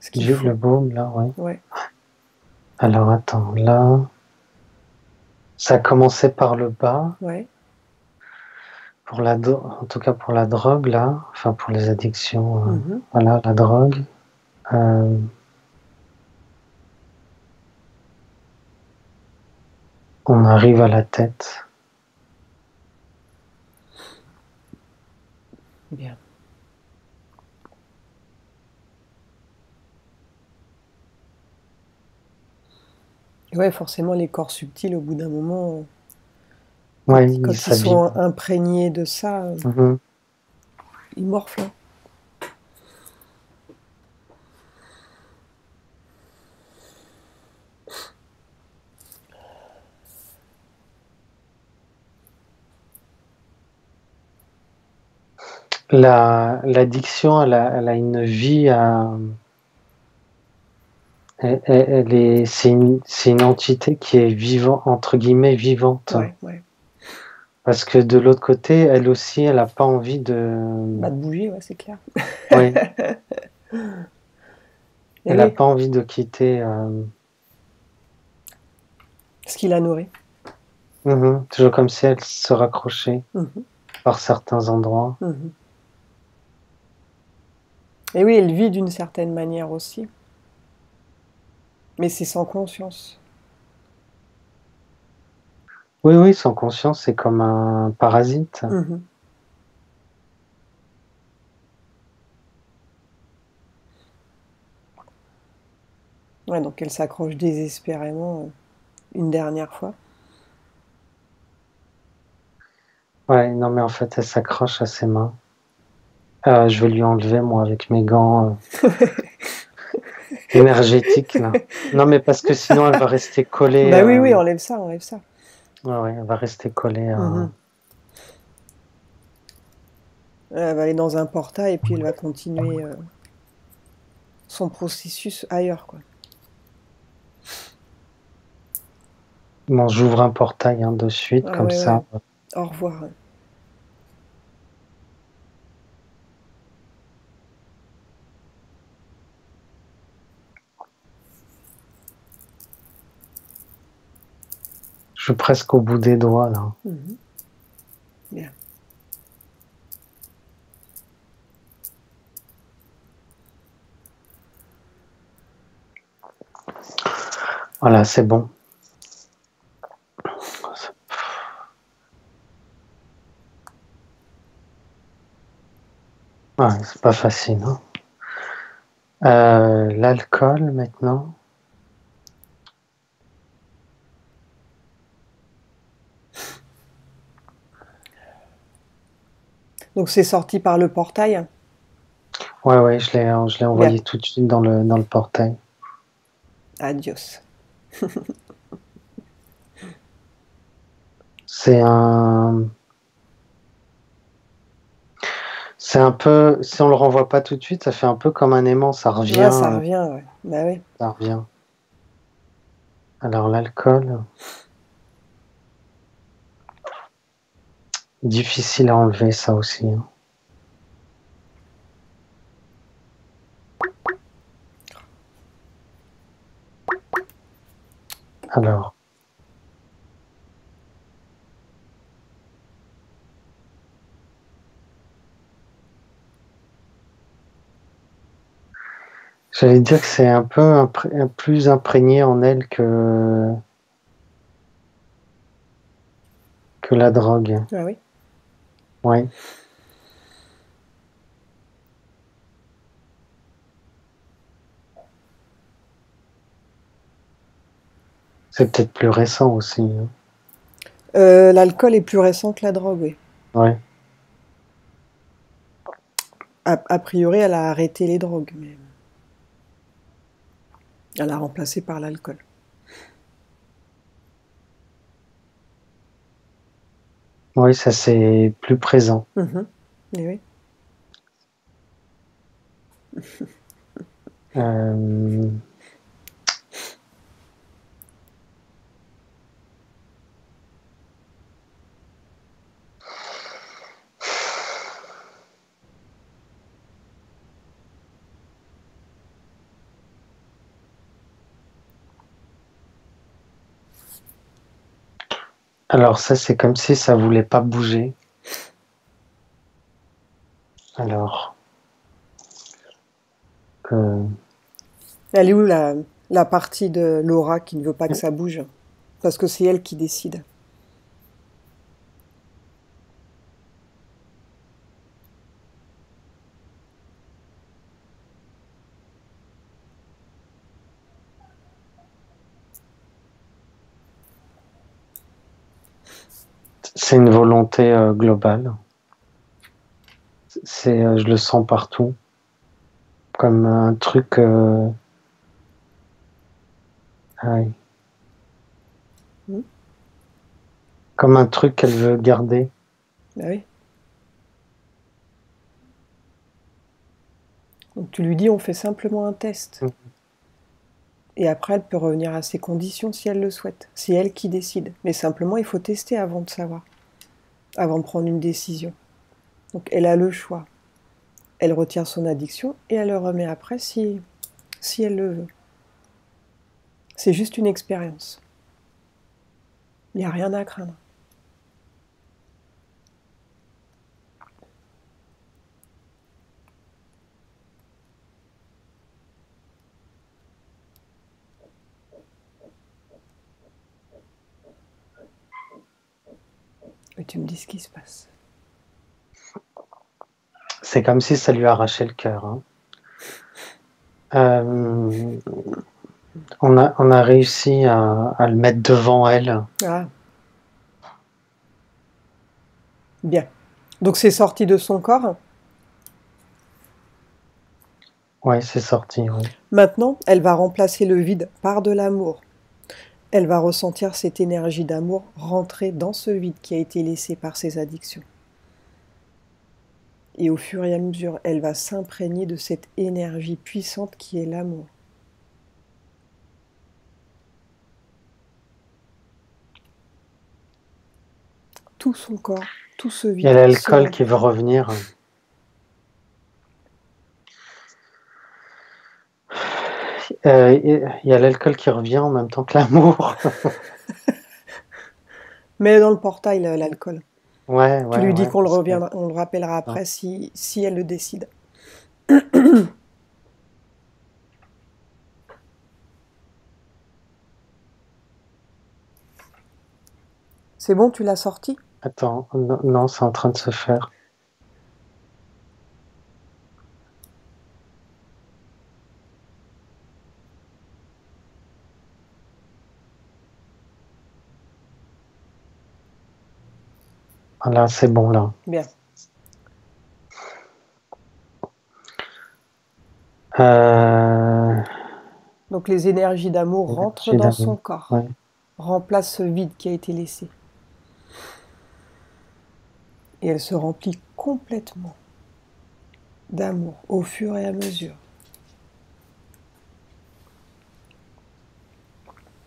ce qu'il faut. Le baume, là, ouais. Ouais. Alors, attends, là... Ça a commencé par le bas. Ouais. En tout cas pour la drogue, là. Enfin, pour les addictions. Voilà, la drogue. On arrive à la tête. Bien. Ouais, forcément, les corps subtils, au bout d'un moment, Ouais, quand ils s'abîment. sont imprégnés de ça, ils morflent. Hein. L'addiction, elle a une vie c'est une entité qui est vivante, entre guillemets, vivante. Ouais, ouais. Parce que de l'autre côté, elle aussi, elle n'a pas envie Bah, de bouger, ouais, c'est clair. Oui, Et elle n'a oui, pas envie de quitter. ce qui la nourrit. Toujours comme si elle se raccrochait Mhm, par certains endroits. mhm. Et oui, elle vit d'une certaine manière aussi, mais c'est sans conscience. Oui, oui, sans conscience, c'est comme un parasite. Mhm. Ouais, donc elle s'accroche désespérément une dernière fois. Ouais, non, mais en fait, elle s'accroche à ses mains. Je vais lui enlever, moi, avec mes gants énergétiques, là. Non, mais parce que sinon, elle va rester collée. Bah oui, oui, enlève ça, enlève ça. Ouais, ouais, elle va rester collée à. Mhm. Elle va aller dans un portail et puis elle va continuer son processus ailleurs, quoi. Bon, j'ouvre un portail hein, de suite, Ah comme ouais, ouais. ça. Au revoir. Je suis presque au bout des doigts, là. Mhm. Bien. Voilà, c'est bon. Ouais, c'est pas facile. Hein. L'alcool, maintenant. Donc c'est sorti par le portail. Ouais, ouais, je l'ai Bien. envoyé tout de suite dans le portail. Adios. C'est un. C'est un peu. Si on le renvoie pas tout de suite, ça fait un peu comme un aimant. Ouais, ça revient, ouais. Bah oui. Ça revient. Alors, l'alcool. Difficile à enlever, ça aussi. Hein. Alors. J'allais dire que c'est un peu plus imprégné en elle que la drogue. Ah oui. Ouais. C'est peut-être plus récent aussi. Hein. L'alcool est plus récent que la drogue, oui. Ouais. A priori, elle a arrêté les drogues, mais elle a remplacé par l'alcool. Oui, ça c'est plus présent. Mhm. Eh oui. Euh, Alors ça c'est comme si ça voulait pas bouger. Alors que Elle est où la partie de Laura qui ne veut pas que ça bouge? Parce que c'est elle qui décide. c'est une volonté globale. Je le sens partout, comme un truc. Ouais, Hmm. comme un truc qu'elle veut garder. Bah oui. Donc tu lui dis, on fait simplement un test. Et après, elle peut revenir à ses conditions si elle le souhaite. C'est elle qui décide. Mais simplement, il faut tester avant de savoir. avant de prendre une décision. Donc elle a le choix. Elle retire son addiction et elle le remet après si elle le veut. C'est juste une expérience. Il n'y a rien à craindre. Et tu me dis ce qui se passe. C'est comme si ça lui arrachait le cœur. Hein. On a réussi à le mettre devant elle. Ah. Bien. Donc c'est sorti de son corps. Oui, c'est sorti. Oui. Maintenant, elle va remplacer le vide par de l'amour. Elle va ressentir cette énergie d'amour rentrer dans ce vide qui a été laissé par ses addictions. Et au fur et à mesure, elle va s'imprégner de cette énergie puissante qui est l'amour. Tout son corps, tout ce vide. Il y a l'alcool qui veut revenir. Il y a l'alcool qui revient en même temps que l'amour. Mais dans le portail, l'alcool. Ouais, Tu lui dis qu'on que... on le rappellera après si elle le décide. C'est bon, tu l'as sorti? Attends, non, c'est en train de se faire. Voilà, c'est bon là. Bien. Donc les énergies d'amour rentrent dans son corps, ouais. remplacent ce vide qui a été laissé. Et elle se remplit complètement d'amour au fur et à mesure.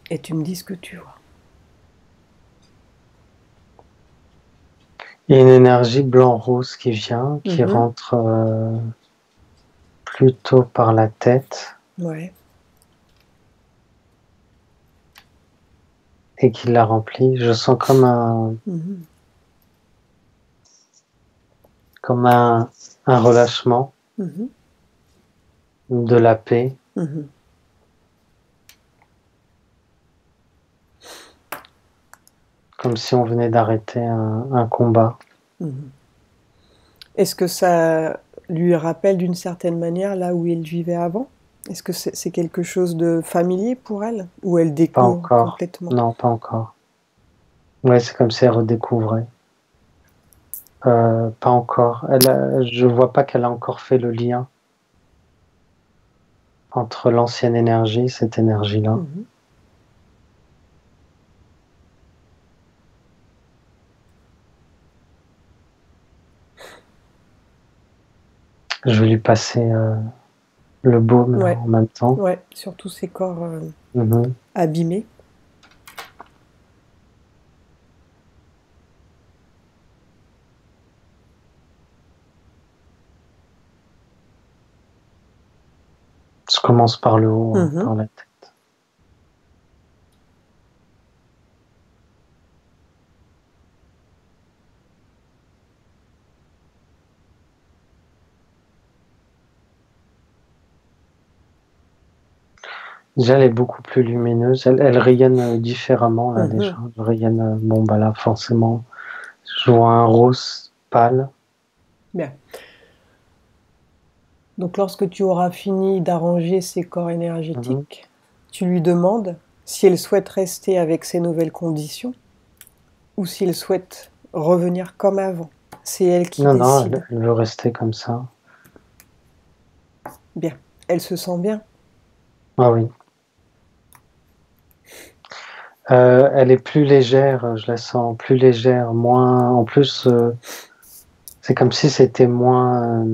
Et tu me dis ce que tu vois. Il y a une énergie blanc-rose qui vient, qui rentre plutôt par la tête. Ouais. Et qui la remplit. Je sens comme un relâchement, de la paix. Comme si on venait d'arrêter un combat. Est-ce que ça lui rappelle d'une certaine manière là où elle vivait avant? Est-ce que c'est quelque chose de familier pour elle? Ou elle découvre complètement? Non, pas encore. Ouais, c'est comme si elle redécouvrait. Pas encore. Je vois pas qu'elle a encore fait le lien entre l'ancienne énergie et cette énergie-là. Je vais lui passer le baume en même temps. Ouais, sur tous ces corps abîmés. Je commence par le haut, par la tête. Déjà, elle est beaucoup plus lumineuse. Elle rayonne différemment, là, déjà. Elle rayonne, bon, bah là, forcément, je vois un rose pâle. Bien. Donc, lorsque tu auras fini d'arranger ces corps énergétiques, tu lui demandes si elle souhaite rester avec ces nouvelles conditions ou si elle souhaite revenir comme avant. C'est elle qui décide. Non, elle veut rester comme ça. Bien. Elle se sent bien? Ah oui. Elle est plus légère, je la sens plus légère, moins... En plus, c'est comme si c'était moins...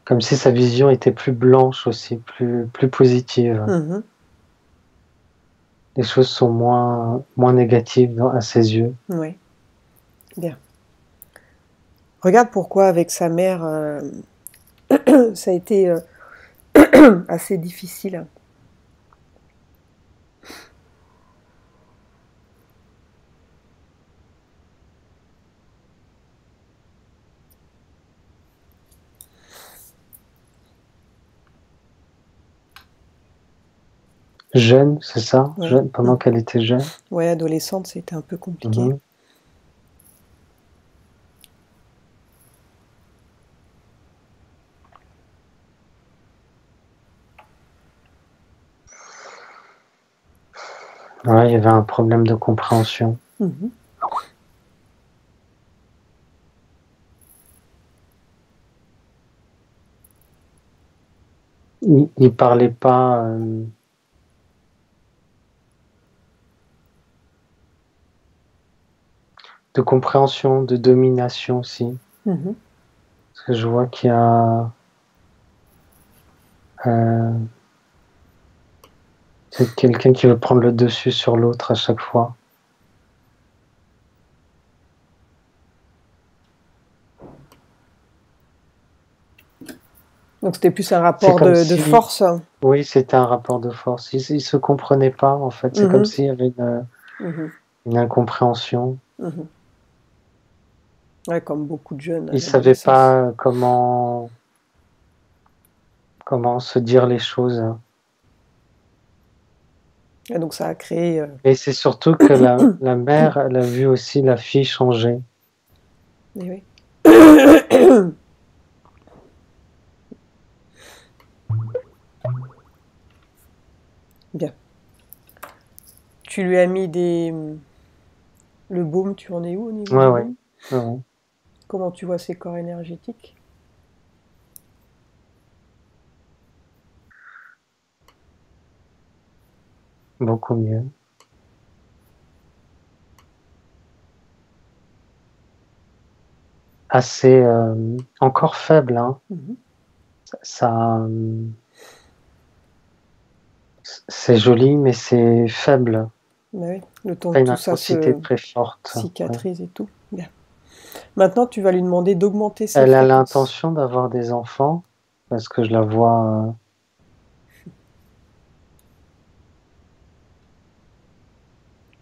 Comme si sa vision était plus blanche aussi, plus positive. les choses sont moins négatives à ses yeux. Oui, bien. Regarde pourquoi avec sa mère, ça a été assez difficile. Jeune, c'est ça? Oui. Jeune, pendant qu'elle était jeune? Ouais, adolescente, c'était un peu compliqué. Mhm. Ouais, il y avait un problème de compréhension. Mhm. Il parlait pas de compréhension, de domination aussi. Mhm. Parce que je vois qu'il y a c'est quelqu'un qui veut prendre le dessus sur l'autre à chaque fois. Donc c'était plus un C'est rapport comme de si, force. oui, c'était un rapport de force. Ils se comprenaient pas, en fait. C'est comme Mhm. s'il y avait Mhm. une incompréhension. Mhm. Ouais, comme beaucoup de jeunes à Ils savaient l'adolescence. pas comment se dire les choses. Et donc ça a créé... Et c'est surtout que la mère, elle a vu aussi la fille changer. eh oui. Bien. Tu lui as mis des... Le baume, tu en es où au niveau Ouais, du ouais, baume? ouais, ouais. Comment tu vois ses corps énergétiques? Beaucoup mieux. Assez, encore faible, hein. Mhm. Ça, c'est joli, mais c'est faible. Bah oui, le temps Pas que une tout ça intensité se très forte. Ouais. cicatrise et tout. Bien. Maintenant, tu vas lui demander d'augmenter ses Elle a fréquences. l'intention d'avoir des enfants, parce que je la vois,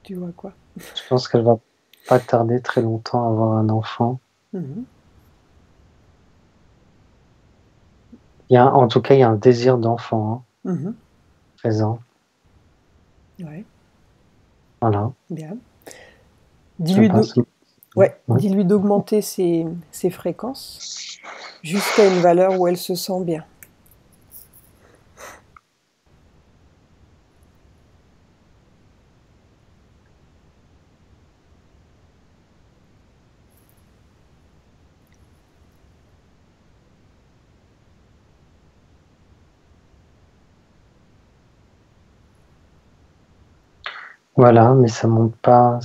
Tu vois quoi? je pense qu'elle va pas tarder très longtemps à avoir un enfant. Mhm. En tout cas, il y a un désir d'enfant, hein, Mhm. présent. Ouais, Voilà. bien. Ça Dis-lui passe. ouais, Ouais. dis-lui d'augmenter ses fréquences jusqu'à une valeur où elle se sent bien. Voilà, mais ça monte pas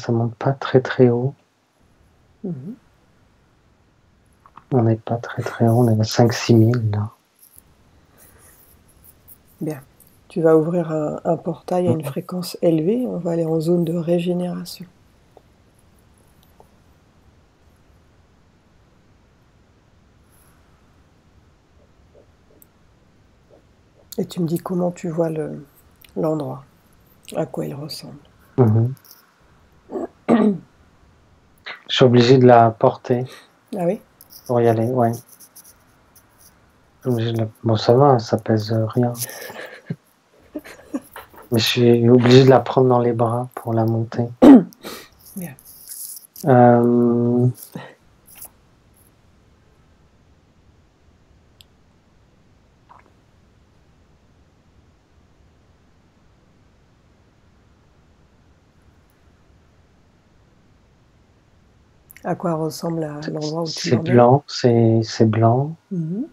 très très haut. Mhm. On n'est pas très très haut, on est à 5-6 000 là. Bien. Tu vas ouvrir un portail à une Mhm. fréquence élevée. On va aller en zone de régénération. Et tu me dis comment tu vois l'endroit, à quoi il ressemble. Mhm. Je suis obligé de la porter Ah oui? pour y aller, ouais. Bon, ça va, ça pèse rien. Mais je suis obligé de la prendre dans les bras pour la monter. Bien. Euh, À quoi ressemble l'endroit où tu c'est l'emmènes? blanc, c'est blanc. Mhm.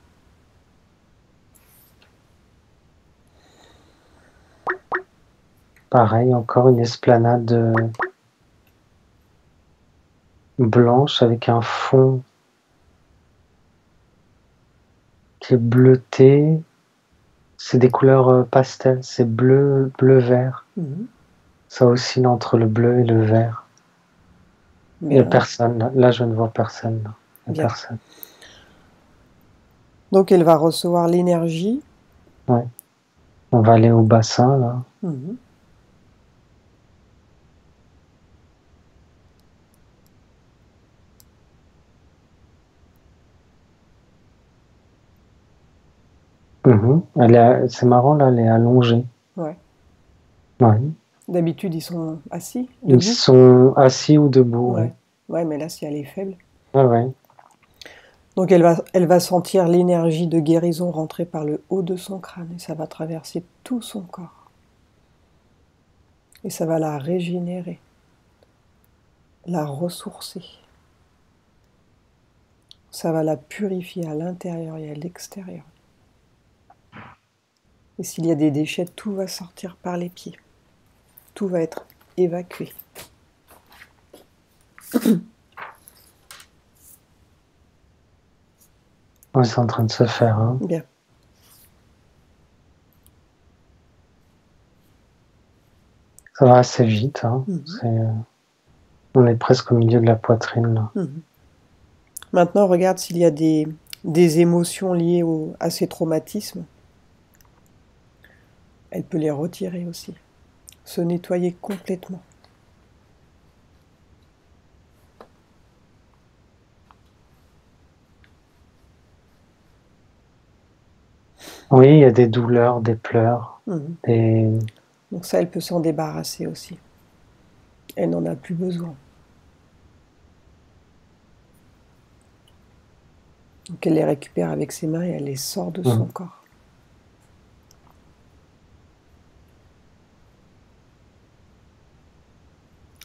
Pareil, encore une esplanade blanche avec un fond qui est bleuté. C'est des couleurs pastel, c'est bleu, bleu-vert. Mhm. Ça oscille entre le bleu et le vert. Il n'y a Bien, personne. Là, je ne vois personne. Là. Il n'y a bien. personne. Donc elle va recevoir l'énergie. Ouais. On va aller au bassin, là. Mhm. C'est marrant, là, elle est allongée. Ouais. Ouais. D'habitude, ils sont assis, Ils debout. sont assis ou debout, oui. Ouais. Ouais, mais là, si elle est faible. Ouais, ouais. Donc elle va sentir l'énergie de guérison rentrer par le haut de son crâne et ça va traverser tout son corps. Et ça va la régénérer, la ressourcer. Ça va la purifier à l'intérieur et à l'extérieur. Et s'il y a des déchets, tout va sortir par les pieds. Tout va être évacué. Ouais, c'est en train de se faire. Hein. Bien. Ça va assez vite. Hein. Mhm. On est presque au milieu de la poitrine. Là. Mhm. Maintenant, regarde s'il y a des émotions liées à ces traumatismes. Elle peut les retirer aussi. Se nettoyer complètement. Oui, il y a des douleurs, des pleurs. Mhm. Des... Donc ça, elle peut s'en débarrasser aussi. Elle n'en a plus besoin. Donc elle les récupère avec ses mains et elle les sort de son corps.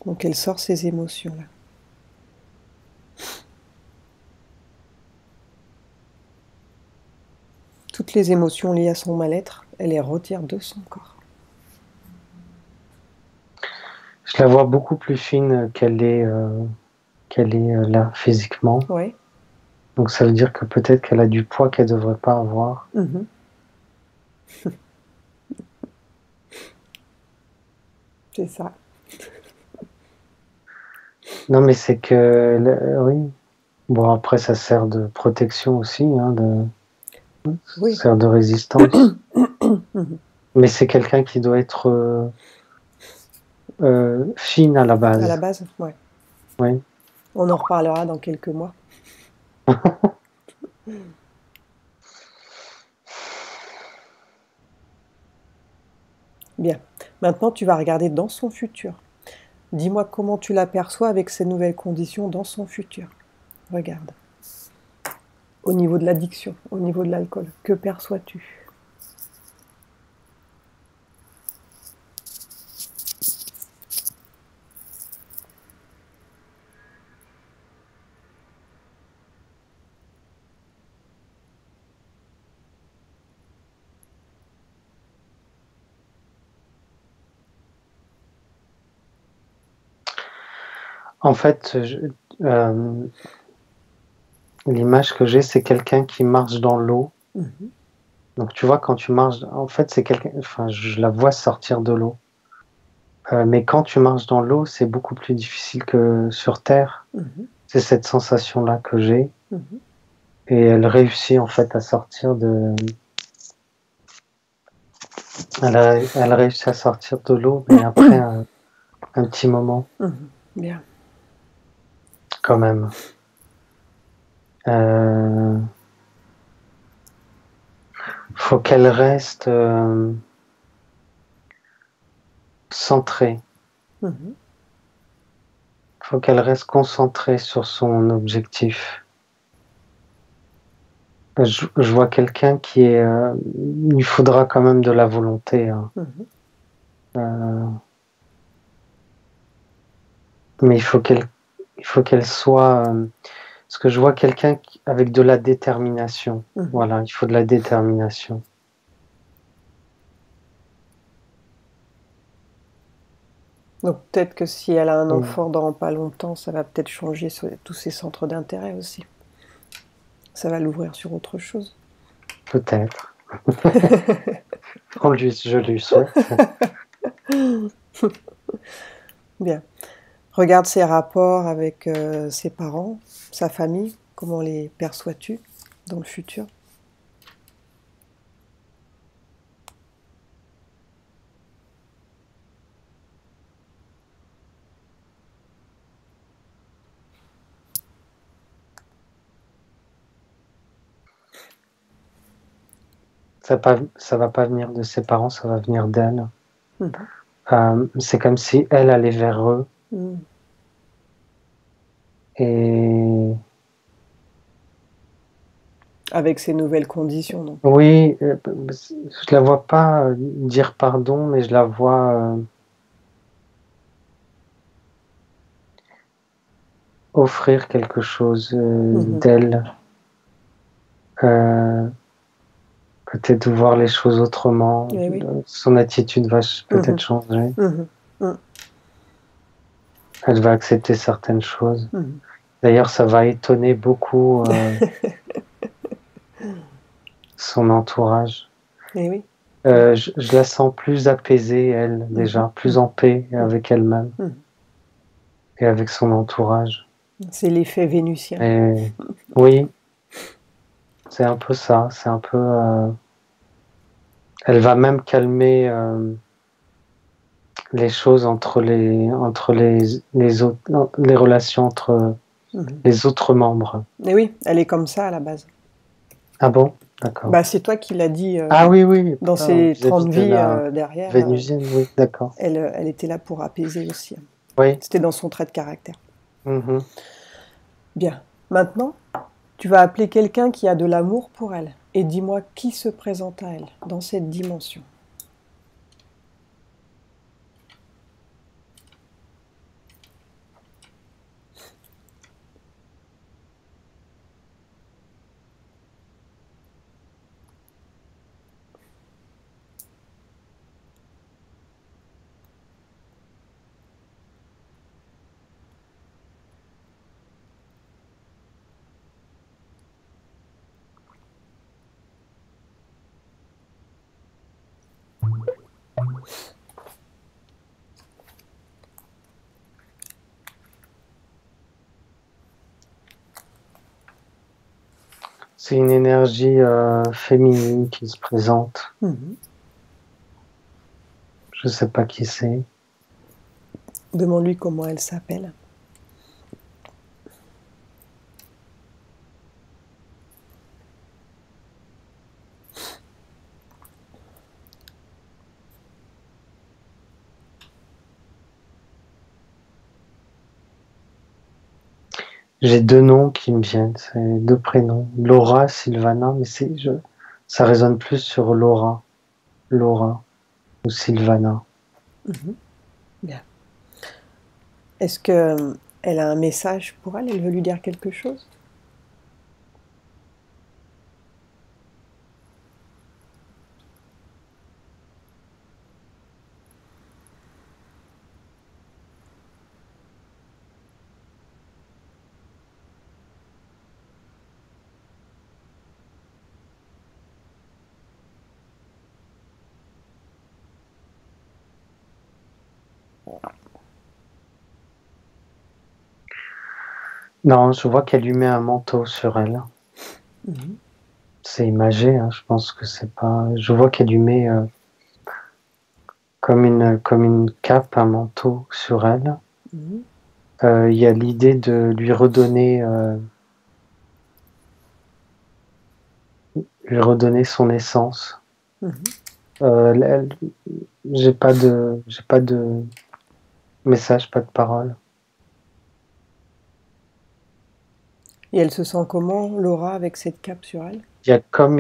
Donc elle sort ces émotions-là. Toutes les émotions liées à son mal-être, elle les retire de son corps. Je la vois beaucoup plus fine qu'elle est là physiquement. Ouais. Donc ça veut dire que peut-être qu'elle a du poids qu'elle ne devrait pas avoir. Mhm. C'est ça. Non, mais c'est que, oui. Bon, après, ça sert de protection aussi, hein, Oui. ça sert de résistance. Mais c'est quelqu'un qui doit être fine à la À la base. base, ouais. Oui. On en reparlera dans quelques mois. Bien. Maintenant, tu vas regarder dans son futur. Dis-moi comment tu l'aperçois avec ces nouvelles conditions dans son futur. Regarde. Au niveau de l'addiction, au niveau de l'alcool, que perçois-tu? En fait, l'image que j'ai, c'est quelqu'un qui marche dans l'eau. Mhm. Donc tu vois, quand tu marches, en fait, c'est quelqu'un. Enfin, je la vois sortir de l'eau. Mais quand tu marches dans l'eau, c'est beaucoup plus difficile que sur Terre. Mhm. C'est cette sensation-là que j'ai. Mhm. Et elle réussit en fait à sortir de. Elle réussit à sortir de l'eau, mais après un petit moment, Mhm. Bien. quand même. Faut qu'elle reste centrée. Mhm. Faut qu'elle reste concentrée sur son objectif. Je vois quelqu'un qui est. Il faudra quand même de la volonté. Hein. Mhm. Mais il faut qu'elle soit. Parce que je vois quelqu'un avec de la détermination. Mhm. Voilà, il faut de la détermination. Donc peut-être que si elle a un Mm. enfant dans pas longtemps, ça va peut-être changer tous ses centres d'intérêt aussi. Ça va l'ouvrir sur autre chose. Peut-être. Je lui souhaite. Bien. Regarde ses rapports avec ses parents, sa famille. Comment les perçois-tu dans le futur? Ça va pas venir de ses parents, ça va venir d'elle. Mhm. C'est comme si elle allait vers eux Mhm. et Avec ces nouvelles conditions, donc. oui, je la vois pas dire pardon, mais je la vois offrir quelque chose Mhm. d'elle, euh, peut-être voir les choses autrement. Eh oui. Son attitude va peut-être Mhm. changer. Mhm. Mhm. Elle va accepter certaines choses. Mhm. D'ailleurs, ça va étonner beaucoup son entourage. Eh oui. Mhm. Je la sens plus apaisée, elle, Mhm. déjà, plus en paix avec elle-même Mhm. et avec son entourage. C'est l'effet vénusien. Et oui, c'est un peu ça. C'est un peu. Elle va même calmer les choses les relations entre Mhm. les autres membres. Eh oui, elle est comme ça à la base. Ah bon? D'accord. Bah, c'est toi qui l'as dit Ah oui, oui, dans ah, ses vis-à-vis 30 de vies la derrière. vénusienne, oui, d'accord. Elle était là pour apaiser aussi. Oui. C'était dans son trait de caractère. Mhm. Bien. Maintenant, tu vas appeler quelqu'un qui a de l'amour pour elle. Et dis-moi qui se présente à elle dans cette dimension. C'est une énergie féminine qui se présente. Mhm. Je sais pas qui c'est. Demande-lui comment elle s'appelle. J'ai deux noms qui me viennent, c'est deux prénoms. Laura, Sylvana, mais ça résonne plus sur Laura. Laura ou Sylvana. Mhm. Bien. Est-ce que elle a un message pour elle? Elle veut lui dire quelque chose? Non, je vois qu'elle lui met un manteau sur elle. Mhm. C'est imagé, hein, je pense que c'est pas. Je vois qu'elle lui met comme une cape, un manteau sur elle. Mhm. Il y a l'idée de lui redonner son essence. Mhm. Elle, j'ai pas de message, pas de parole. Et elle se sent comment, Laura, avec cette cape sur elle? Il y a comme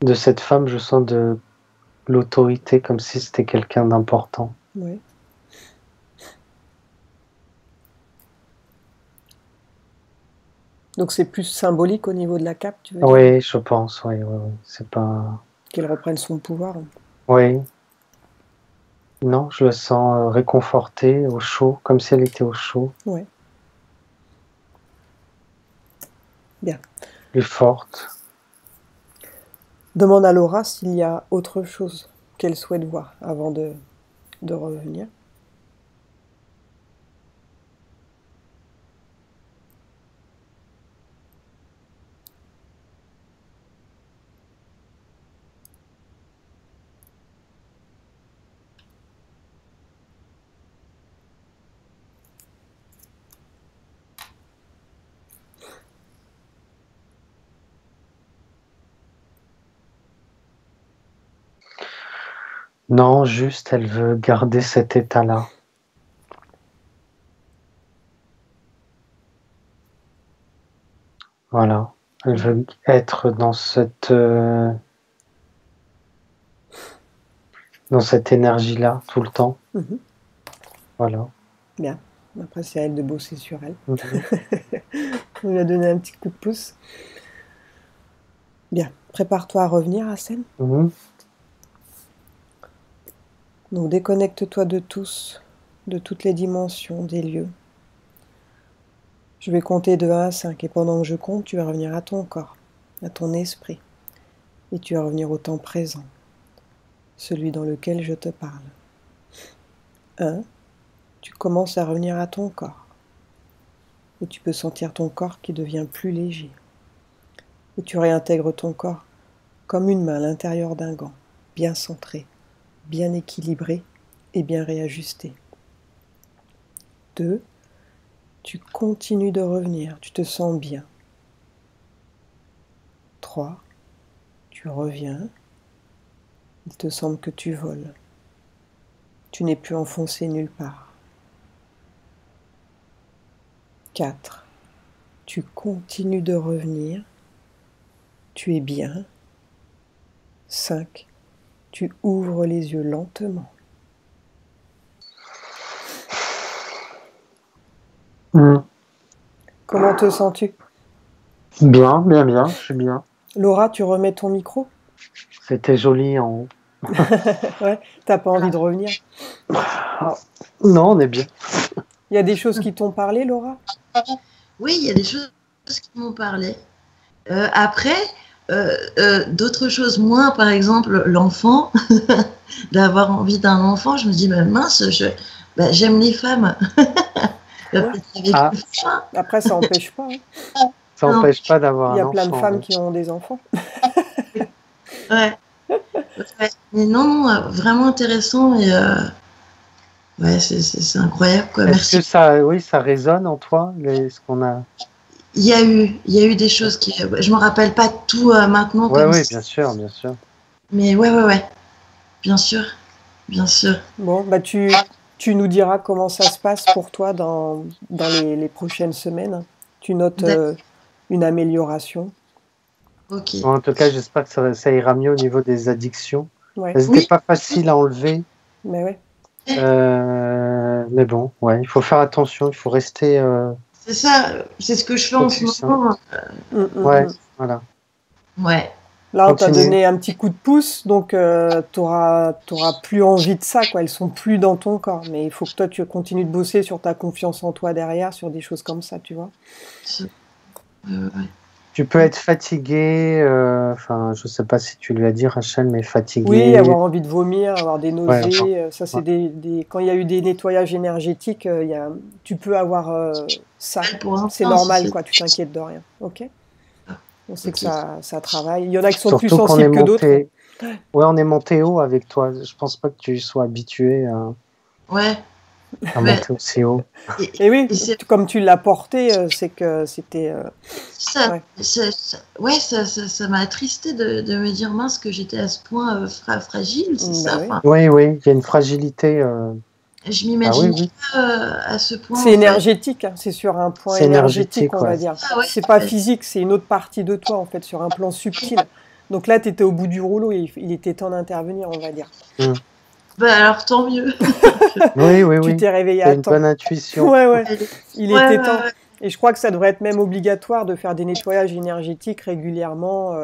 de cette femme, je sens de l'autorité, comme si c'était quelqu'un d'important. Oui. Donc c'est plus symbolique au niveau de la cape, tu veux dire? Oui, je pense, oui, oui, oui. C'est pas. Qu'elle reprenne son pouvoir. Oui, non, je la sens réconfortée, au chaud, comme si elle était au chaud, Oui. Bien. plus forte. Demande à Laura s'il y a autre chose qu'elle souhaite voir avant de revenir. Non, juste, elle veut garder cet état-là. Voilà. Elle veut être dans cette énergie-là tout le temps. Voilà. Bien. Après, c'est à elle de bosser sur elle. Mhm. On lui a donné un petit coup de pouce. Bien. Prépare-toi à revenir, Assel. Mhm. Donc, déconnecte-toi de tous, de toutes les dimensions, des lieux. Je vais compter de 1 à 5 et pendant que je compte, tu vas revenir à ton corps, à ton esprit. Et tu vas revenir au temps présent, celui dans lequel je te parle. 1, tu commences à revenir à ton corps. Et tu peux sentir ton corps qui devient plus léger. Et tu réintègres ton corps comme une main à l'intérieur d'un gant, bien centré, bien équilibré et bien réajusté. 2, tu continues de revenir, tu te sens bien. 3, tu reviens, il te semble que tu voles. Tu n'es plus enfoncé nulle part. 4, tu continues de revenir, tu es bien. 5, tu ouvres les yeux lentement. Comment te sens-tu? Bien, bien, bien, je suis bien. Laura, tu remets ton micro? C'était joli en haut. Ouais, t'as pas envie de revenir? Non, on est bien. Il y a des choses qui t'ont parlé, Laura? Oui, il y a des choses qui m'ont parlé. Après, d'autres choses, moi, par exemple, l'enfant, d'avoir envie d'un enfant, je me dis, mince, j'aime les femmes. Ah. Après, ça n'empêche pas. Hein. Ça n'empêche pas d'avoir un enfant. Il y a plein de femmes qui ont des enfants. Ouais. Mais non, vraiment intéressant et ouais, c'est incroyable, quoi. Est-ce que ça résonne en toi, ce qu'on a? Il y a eu des choses qui, je me rappelle pas tout maintenant. Oui, bien sûr, bien sûr. Mais ouais, bien sûr. Bon, bah tu nous diras comment ça se passe pour toi dans les prochaines semaines. Tu notes une amélioration. Ok. En tout cas, j'espère que ça ira mieux au niveau des addictions. Ouais. Elles n'étaient pas faciles à enlever. Mais ouais. Mais bon, ouais, il faut faire attention, il faut rester. C'est ça, c'est ce que je fais en ce moment. Ouais, voilà. Ouais. Là, on t'a donné un petit coup de pouce, donc t'auras plus envie de ça, quoi. Elles sont plus dans ton corps. Mais il faut que toi, tu continues de bosser sur ta confiance en toi derrière, sur des choses comme ça, tu vois. Ouais. Tu peux être fatigué, enfin, je sais pas si tu lui as dit, Rachel, mais fatigué. Oui, avoir envie de vomir, avoir des nausées. Ça, c'est quand il y a eu des nettoyages énergétiques, tu peux avoir ça. C'est normal, quoi. Tu t'inquiètes de rien. Ok. On sait que ça travaille. Il y en a qui sont plus sensibles que d'autres. Ouais, on est monté haut avec toi. Je pense pas que tu sois habitué à monter aussi haut. Et oui, comme tu l'as porté, c'est que c'était. Ça m'a attristé de me dire mince que j'étais à ce point fragile, c'est ça. Oui, il y a une fragilité. Je m'imagine pas à ce point. C'est énergétique, hein, c'est sur un point énergétique, on va dire. C'est pas physique, c'est une autre partie de toi, en fait, sur un plan subtil. Donc là, tu étais au bout du rouleau et il était temps d'intervenir, on va dire. Bah alors, tant mieux. Oui. Tu t'es réveillé à temps. Une bonne intuition. Ouais. Il était temps. Et je crois que ça devrait être même obligatoire de faire des nettoyages énergétiques régulièrement.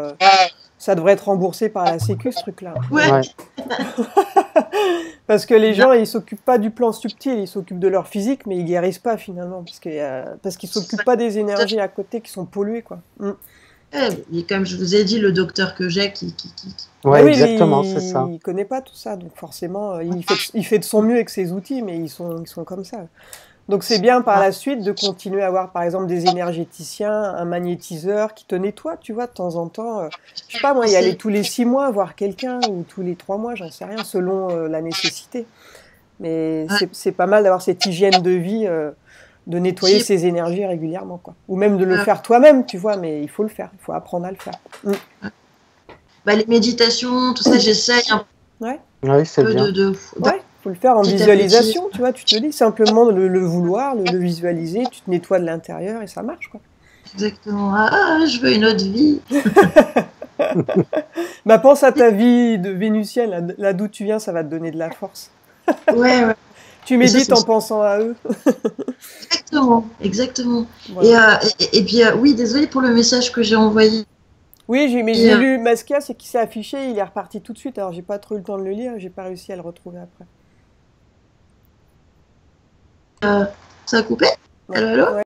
Ça devrait être remboursé par la Sécu, ce truc-là. Ouais. Parce que les gens, ils s'occupent pas du plan subtil, ils s'occupent de leur physique, mais ils guérissent pas finalement, parce qu'ils s'occupent pas des énergies à côté qui sont polluées, quoi. Et comme je vous ai dit, le docteur que j'ai Ouais, Ah oui, exactement, c'est ça. il connaît pas tout ça, donc forcément, il fait de son mieux avec ses outils, mais ils sont comme ça. Donc c'est bien par la suite de continuer à avoir par exemple des énergéticiens, un magnétiseur qui te nettoie, tu vois, de temps en temps. Je sais pas moi, y aller tous les 6 mois voir quelqu'un ou tous les 3 mois, j'en sais rien, selon la nécessité. Mais c'est pas mal d'avoir cette hygiène de vie, de nettoyer ses énergies régulièrement, quoi. Ou même de le faire toi-même, tu vois, mais il faut le faire, il faut apprendre à le faire. Bah, les méditations, tout ça, j'essaye un Ouais. Oui, c'est peu bien. Ouais, faut le faire en petit à visualisation, petit. tu vois, tu te dis simplement le vouloir, le visualiser, tu te nettoies de l'intérieur et ça marche, quoi. Exactement. Ah, je veux une autre vie. Bah, pense à ta vie de vénusienne, là d'où tu viens, ça va te donner de la force. Ouais, ouais. Tu Et ça, médites c'est en pensant à eux. exactement, exactement. Voilà. Et puis, oui, désolé pour le message que j'ai envoyé. Oui, mais Et, j'ai lu Maskia, c'est qu'il s'est affiché, il est reparti tout de suite, alors j'ai pas trop eu le temps de le lire, j'ai pas réussi à le retrouver après. ça a coupé? Ouais. Allô, allô? Ouais.